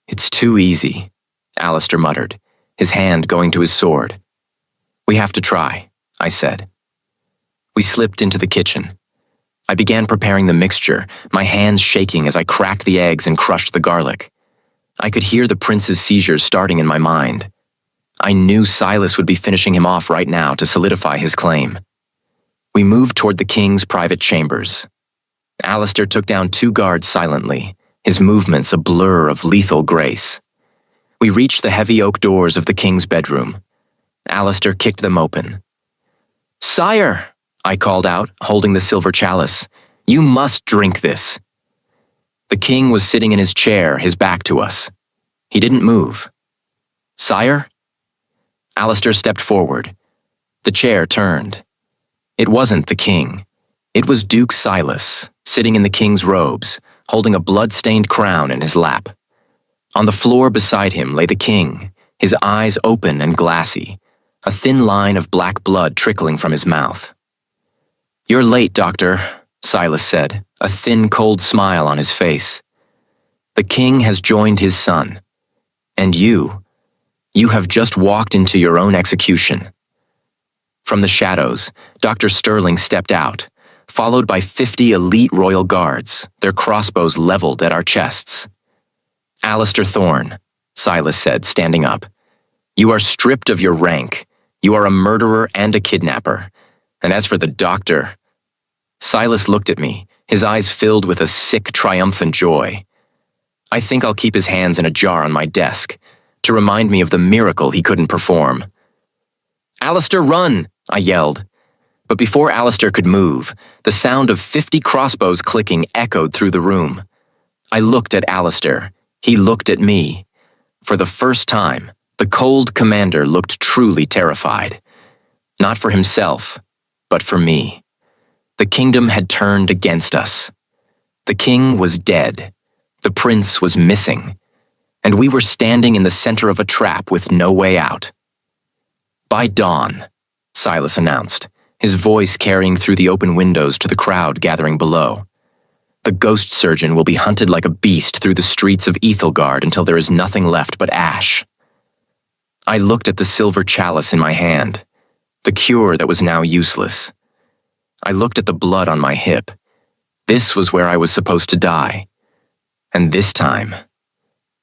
"It's too easy," Alistair muttered, his hand going to his sword. "We have to try," I said. We slipped into the kitchen. I began preparing the mixture, my hands shaking as I cracked the eggs and crushed the garlic. I could hear the prince's seizures starting in my mind. I knew Silas would be finishing him off right now to solidify his claim. We moved toward the king's private chambers. Alistair took down 2 guards silently, his movements a blur of lethal grace. We reached the heavy oak doors of the king's bedroom. Alistair kicked them open. "Sire," I called out, holding the silver chalice, "you must drink this." The king was sitting in his chair, his back to us. He didn't move. "Sire?" Alistair stepped forward. The chair turned. It wasn't the king. It was Duke Silas, sitting in the king's robes, holding a blood-stained crown in his lap. On the floor beside him lay the king, his eyes open and glassy, a thin line of black blood trickling from his mouth. "You're late, Doctor," Silas said, a thin, cold smile on his face. "The king has joined his son. And you have just walked into your own execution." From the shadows, Dr. Sterling stepped out, followed by 50 elite royal guards, their crossbows leveled at our chests. "Alistair Thorne," Silas said, standing up, "you are stripped of your rank. You are a murderer and a kidnapper. And as for the doctor..." Silas looked at me, his eyes filled with a sick, triumphant joy. I think I'll keep his hands in a jar on my desk, to remind me of the miracle he couldn't perform. "Alistair, run!" I yelled. But before Alistair could move, the sound of 50 crossbows clicking echoed through the room. I looked at Alistair. He looked at me. For the first time, the cold commander looked truly terrified. Not for himself, but for me. The kingdom had turned against us. The king was dead. The prince was missing. And we were standing in the center of a trap with no way out. "By dawn," Silas announced, his voice carrying through the open windows to the crowd gathering below. "The ghost surgeon will be hunted like a beast through the streets of Ethelgard until there is nothing left but ash." I looked at the silver chalice in my hand, the cure that was now useless. I looked at the blood on my hip. This was where I was supposed to die. And this time,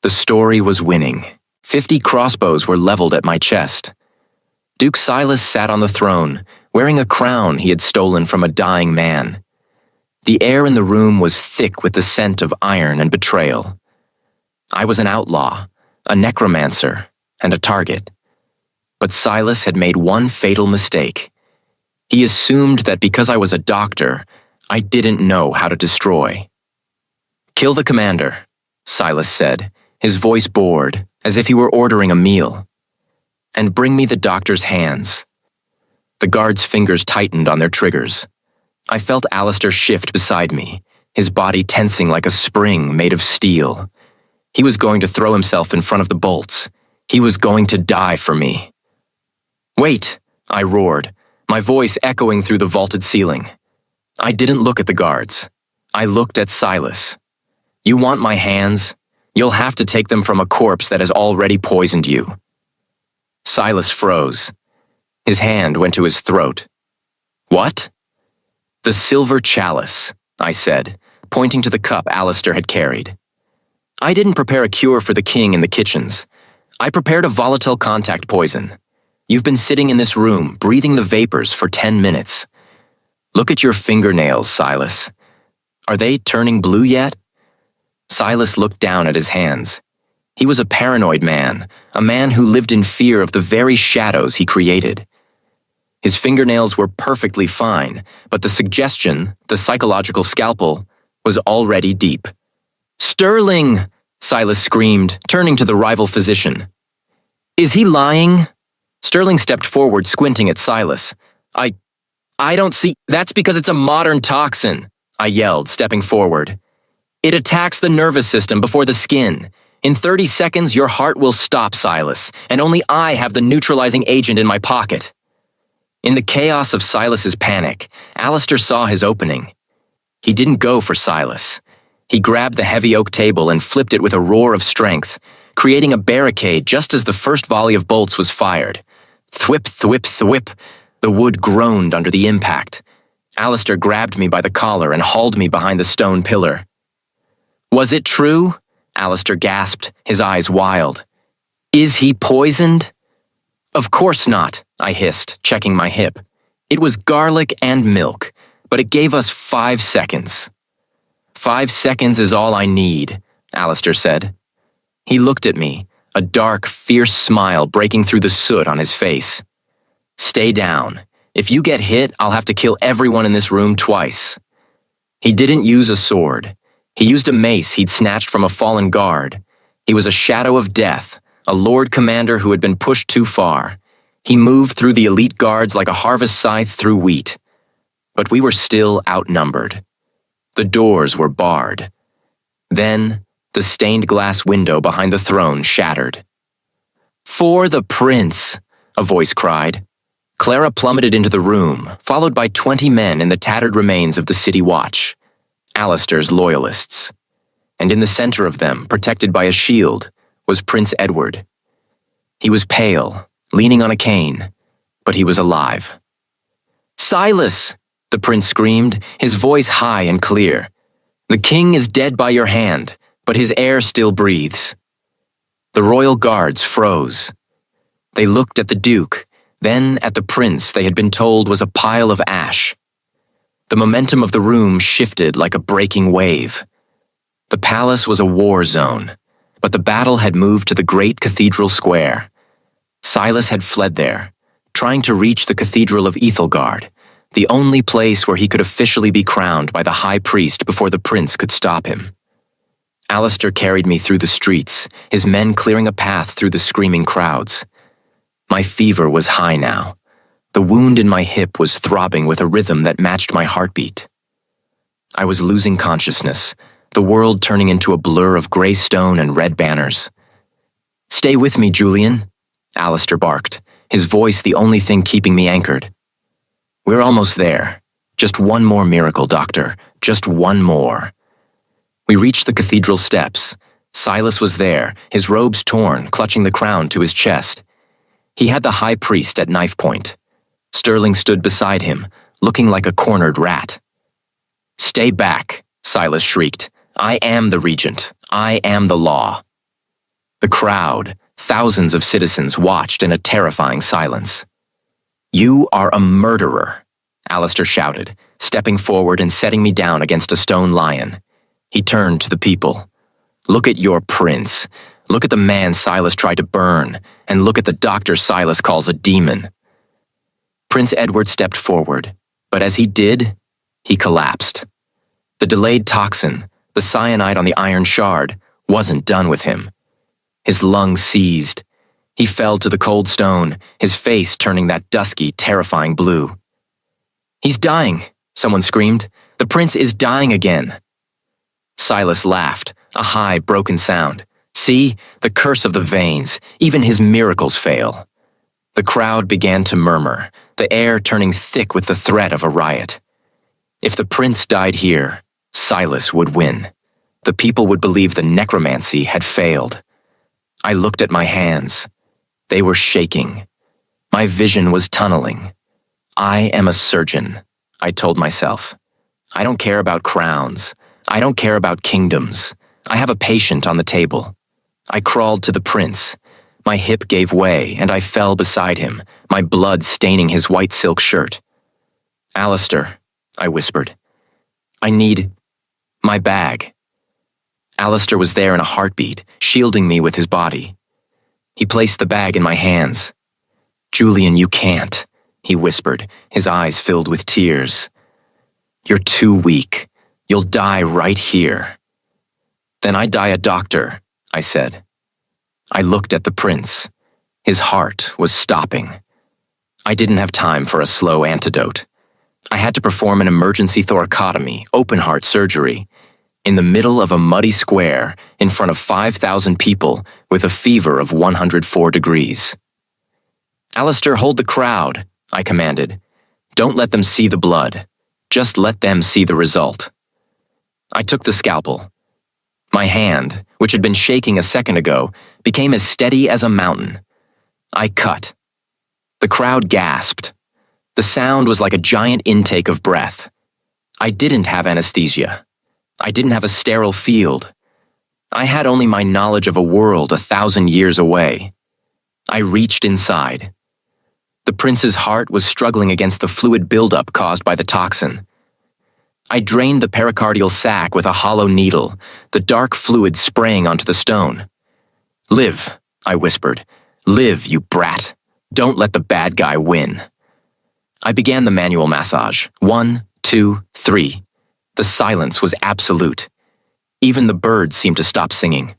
the story was winning. 50 crossbows were leveled at my chest. Duke Silas sat on the throne, wearing a crown he had stolen from a dying man. The air in the room was thick with the scent of iron and betrayal. I was an outlaw, a necromancer, and a target. But Silas had made one fatal mistake. He assumed that because I was a doctor, I didn't know how to destroy. "Kill the commander," Silas said, his voice bored, as if he were ordering a meal. "And bring me the doctor's hands." The guards' fingers tightened on their triggers. I felt Alistair shift beside me, his body tensing like a spring made of steel. He was going to throw himself in front of the bolts. He was going to die for me. "Wait!" I roared, my voice echoing through the vaulted ceiling. I didn't look at the guards. I looked at Silas. "You want my hands? You'll have to take them from a corpse that has already poisoned you." Silas froze. His hand went to his throat. "What?" "The silver chalice," I said, pointing to the cup Alistair had carried. "I didn't prepare a cure for the king in the kitchens. I prepared a volatile contact poison. You've been sitting in this room, breathing the vapors for 10 minutes. Look at your fingernails, Silas. Are they turning blue yet?" Silas looked down at his hands. He was a paranoid man, a man who lived in fear of the very shadows he created. His fingernails were perfectly fine, but the suggestion, the psychological scalpel, was already deep. "Sterling!" Silas screamed, turning to the rival physician. "Is he lying?" Sterling stepped forward, squinting at Silas. I don't see— "That's because it's a modern toxin," I yelled, stepping forward. "It attacks the nervous system before the skin. In 30 seconds, your heart will stop, Silas, and only I have the neutralizing agent in my pocket." In the chaos of Silas's panic, Alistair saw his opening. He didn't go for Silas. He grabbed the heavy oak table and flipped it with a roar of strength, creating a barricade just as the first volley of bolts was fired. Thwip, thwip, thwip. The wood groaned under the impact. Alistair grabbed me by the collar and hauled me behind the stone pillar. "Was it true?" Alistair gasped, his eyes wild. Is he poisoned? Of course not, I hissed, checking my hip. It was garlic and milk, but it gave us 5 seconds. 5 seconds is all I need, Alistair said. He looked at me, a dark, fierce smile breaking through the soot on his face. Stay down. If you get hit, I'll have to kill everyone in this room twice. He didn't use a sword. He used a mace he'd snatched from a fallen guard. He was a shadow of death, a Lord Commander who had been pushed too far. He moved through the elite guards like a harvest scythe through wheat. But we were still outnumbered. The doors were barred. Then, the stained glass window behind the throne shattered. For the prince, a voice cried. Clara plummeted into the room, followed by 20 men in the tattered remains of the City Watch, Alistair's loyalists. And in the center of them, protected by a shield, was Prince Edward. He was pale, leaning on a cane, but he was alive. Silas! The prince screamed, his voice high and clear. The king is dead by your hand, but his heir still breathes. The royal guards froze. They looked at the duke, then at the prince they had been told was a pile of ash. The momentum of the room shifted like a breaking wave. The palace was a war zone, but the battle had moved to the great cathedral square. Silas had fled there, trying to reach the Cathedral of Ethelgard, the only place where he could officially be crowned by the high priest before the prince could stop him. Alistair carried me through the streets, his men clearing a path through the screaming crowds. My fever was high now. The wound in my hip was throbbing with a rhythm that matched my heartbeat. I was losing consciousness, the world turning into a blur of gray stone and red banners. Stay with me, Julian, Alistair barked, his voice the only thing keeping me anchored. We're almost there. Just one more miracle, Doctor. Just one more. We reached the cathedral steps. Silas was there, his robes torn, clutching the crown to his chest. He had the high priest at knife point. Sterling stood beside him, looking like a cornered rat. Stay back, Silas shrieked. I am the regent. I am the law. The crowd, thousands of citizens, watched in a terrifying silence. You are a murderer, Alistair shouted, stepping forward and setting me down against a stone lion. He turned to the people. Look at your prince. Look at the man Silas tried to burn, and look at the doctor Silas calls a demon. Prince Edward stepped forward, but as he did, he collapsed. The delayed toxin, the cyanide on the iron shard, wasn't done with him. His lungs seized. He fell to the cold stone, his face turning that dusky, terrifying blue. He's dying, someone screamed. The prince is dying again. Silas laughed, a high, broken sound. See, the curse of the veins, even his miracles fail. The crowd began to murmur, the air turning thick with the threat of a riot. If the prince died here, Silas would win. The people would believe the necromancy had failed. I looked at my hands. They were shaking. My vision was tunneling. I am a surgeon, I told myself. I don't care about crowns. I don't care about kingdoms. I have a patient on the table. I crawled to the prince. My hip gave way, and I fell beside him, my blood staining his white silk shirt. Alistair, I whispered. I need my bag. Alistair was there in a heartbeat, shielding me with his body. He placed the bag in my hands. Julian, you can't, he whispered, his eyes filled with tears. You're too weak. You'll die right here. Then I die a doctor, I said. I looked at the prince. His heart was stopping. I didn't have time for a slow antidote. I had to perform an emergency thoracotomy, open heart surgery, in the middle of a muddy square in front of 5,000 people with a fever of 104 degrees. Alistair, hold the crowd, I commanded. Don't let them see the blood. Just let them see the result. I took the scalpel. My hand, which had been shaking a second ago, became as steady as a mountain. I cut. The crowd gasped. The sound was like a giant intake of breath. I didn't have anesthesia. I didn't have a sterile field. I had only my knowledge of a world 1,000 years away. I reached inside. The prince's heart was struggling against the fluid buildup caused by the toxin. I drained the pericardial sac with a hollow needle, the dark fluid spraying onto the stone. "Live," I whispered. "Live, you brat. Don't let the bad guy win." I began the manual massage. 1, 2, 3. The silence was absolute. Even the birds seemed to stop singing.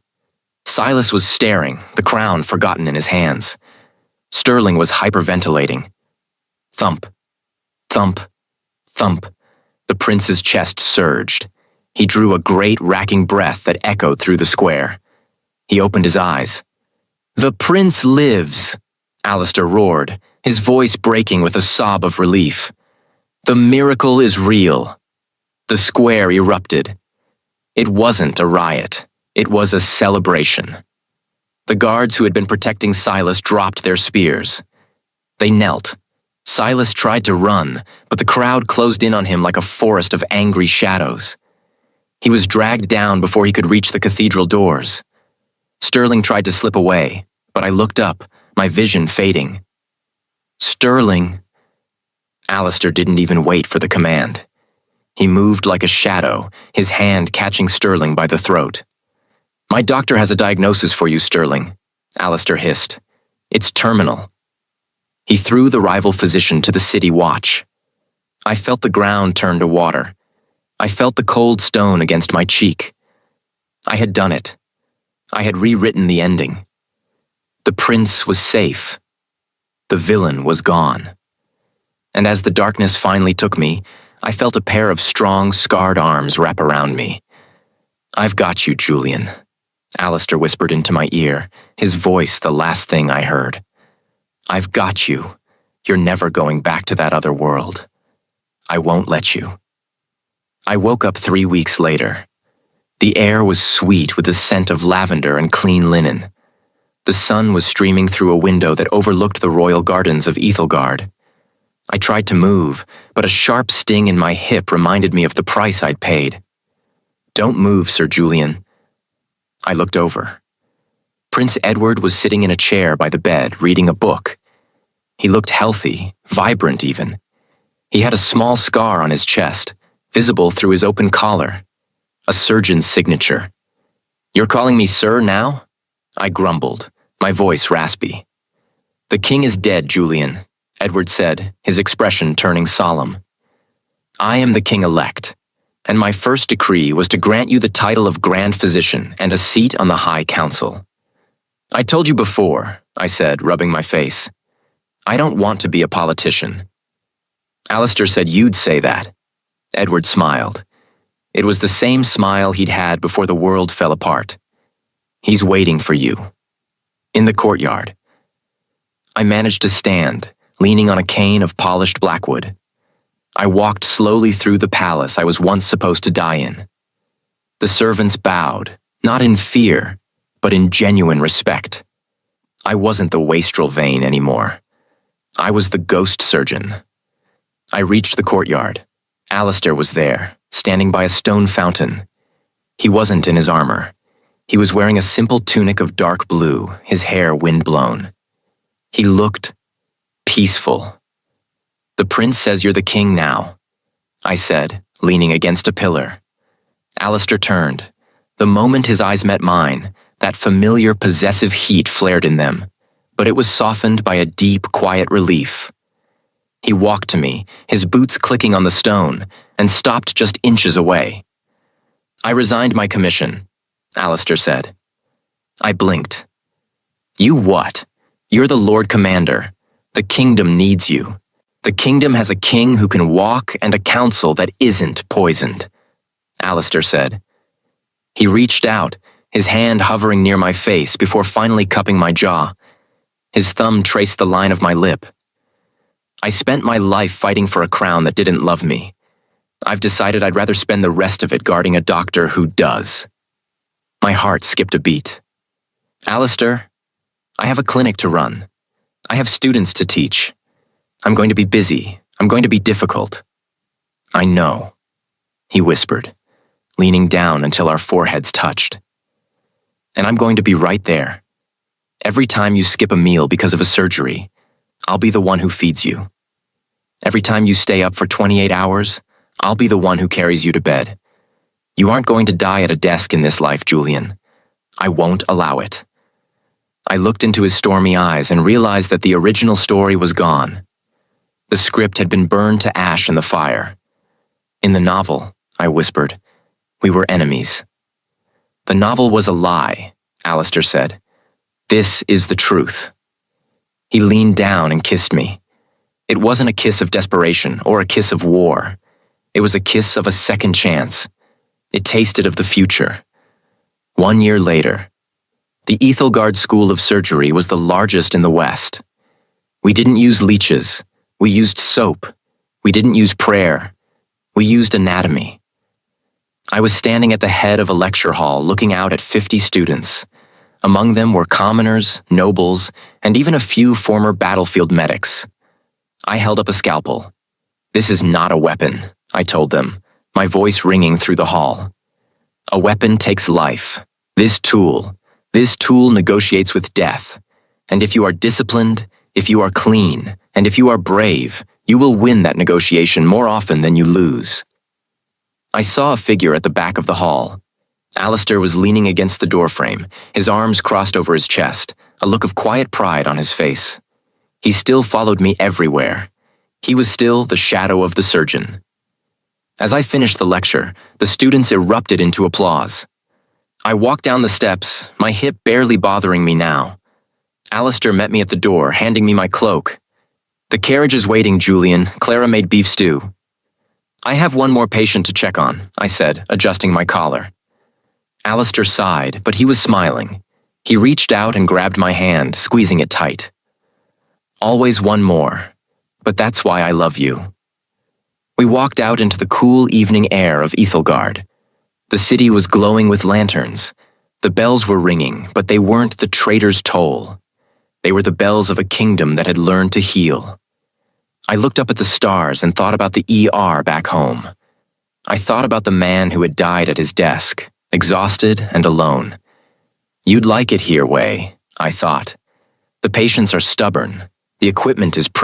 Silas was staring, the crown forgotten in his hands. Sterling was hyperventilating. Thump, thump, thump. The prince's chest surged. He drew a great racking breath that echoed through the square. He opened his eyes. "The prince lives," Alistair roared, his voice breaking with a sob of relief. "The miracle is real." The square erupted. It wasn't a riot. It was a celebration. The guards who had been protecting Silas dropped their spears. They knelt. Silas tried to run, but the crowd closed in on him like a forest of angry shadows. He was dragged down before he could reach the cathedral doors. Sterling tried to slip away, but I looked up, my vision fading. "Sterling." Alistair didn't even wait for the command. He moved like a shadow, his hand catching Sterling by the throat. "My doctor has a diagnosis for you, Sterling," Alistair hissed. "It's terminal." He threw the rival physician to the city watch. I felt the ground turn to water. I felt the cold stone against my cheek. I had done it. I had rewritten the ending. The prince was safe. The villain was gone. And as the darkness finally took me, I felt a pair of strong, scarred arms wrap around me. "I've got you, Julian," Alistair whispered into my ear, his voice the last thing I heard. "I've got you. You're never going back to that other world. I won't let you." I woke up 3 weeks later. The air was sweet with the scent of lavender and clean linen. The sun was streaming through a window that overlooked the royal gardens of Ethelgard. I tried to move, but a sharp sting in my hip reminded me of the price I'd paid. "Don't move, Sir Julian." I looked over. Prince Edward was sitting in a chair by the bed, reading a book. He looked healthy, vibrant even. He had a small scar on his chest, visible through his open collar. A surgeon's signature. "You're calling me sir now?" I grumbled, my voice raspy. "The king is dead, Julian," Edward said, his expression turning solemn. "I am the king-elect, and my first decree was to grant you the title of Grand Physician and a seat on the High Council." "I told you before," I said, rubbing my face. "I don't want to be a politician." "Alistair said you'd say that." Edward smiled. It was the same smile he'd had before the world fell apart. "He's waiting for you." In the courtyard. I managed to stand, leaning on a cane of polished blackwood. I walked slowly through the palace I was once supposed to die in. The servants bowed, not in fear, but in genuine respect. I wasn't the wastrel vein anymore. I was the ghost surgeon. I reached the courtyard. Alistair was there, standing by a stone fountain. He wasn't in his armor. He was wearing a simple tunic of dark blue, his hair wind-blown. He looked peaceful. "The prince says you're the king now," I said, leaning against a pillar. Alistair turned. The moment his eyes met mine, that familiar possessive heat flared in them, but it was softened by a deep, quiet relief. He walked to me, his boots clicking on the stone, and stopped just inches away. "I resigned my commission," Alistair said. I blinked. "You what? You're the Lord Commander. The kingdom needs you. The kingdom has a king who can walk and a council that isn't poisoned," Alistair said. He reached out, his hand hovering near my face before finally cupping my jaw. His thumb traced the line of my lip. "I spent my life fighting for a crown that didn't love me. I've decided I'd rather spend the rest of it guarding a doctor who does." My heart skipped a beat. "Alistair, I have a clinic to run. I have students to teach. I'm going to be busy. I'm going to be difficult." "I know," he whispered, leaning down until our foreheads touched. And I'm going to be right there. Every time you skip a meal because of a surgery, I'll be the one who feeds you. Every time you stay up for 28 hours, I'll be the one who carries you to bed. You aren't going to die at a desk in this life, Julian. I won't allow it. I looked into his stormy eyes and realized that the original story was gone. The script had been burned to ash in the fire. In the novel, I whispered, we were enemies. The novel was a lie, Alistair said. This is the truth. He leaned down and kissed me. It wasn't a kiss of desperation or a kiss of war. It was a kiss of a second chance. It tasted of the future. 1 year later, the Ethelgard School of Surgery was the largest in the West. We didn't use leeches. We used soap. We didn't use prayer. We used anatomy. I was standing at the head of a lecture hall looking out at 50 students. Among them were commoners, nobles, and even a few former battlefield medics. I held up a scalpel. This is not a weapon, I told them, my voice ringing through the hall. A weapon takes life. This tool negotiates with death. And if you are disciplined, if you are clean, and if you are brave, you will win that negotiation more often than you lose. I saw a figure at the back of the hall. Alistair was leaning against the doorframe, his arms crossed over his chest, a look of quiet pride on his face. He still followed me everywhere. He was still the shadow of the surgeon. As I finished the lecture, the students erupted into applause. I walked down the steps, my hip barely bothering me now. Alistair met me at the door, handing me my cloak. The carriage is waiting, Julian. Clara made beef stew. I have one more patient to check on, I said, adjusting my collar. Alistair sighed, but he was smiling. He reached out and grabbed my hand, squeezing it tight. Always one more, but that's why I love you. We walked out into the cool evening air of Ethelgard. The city was glowing with lanterns. The bells were ringing, but they weren't the traitor's toll. They were the bells of a kingdom that had learned to heal. I looked up at the stars and thought about the ER back home. I thought about the man who had died at his desk, exhausted and alone. You'd like it here, Wei, I thought. The patients are stubborn. The equipment is primitive.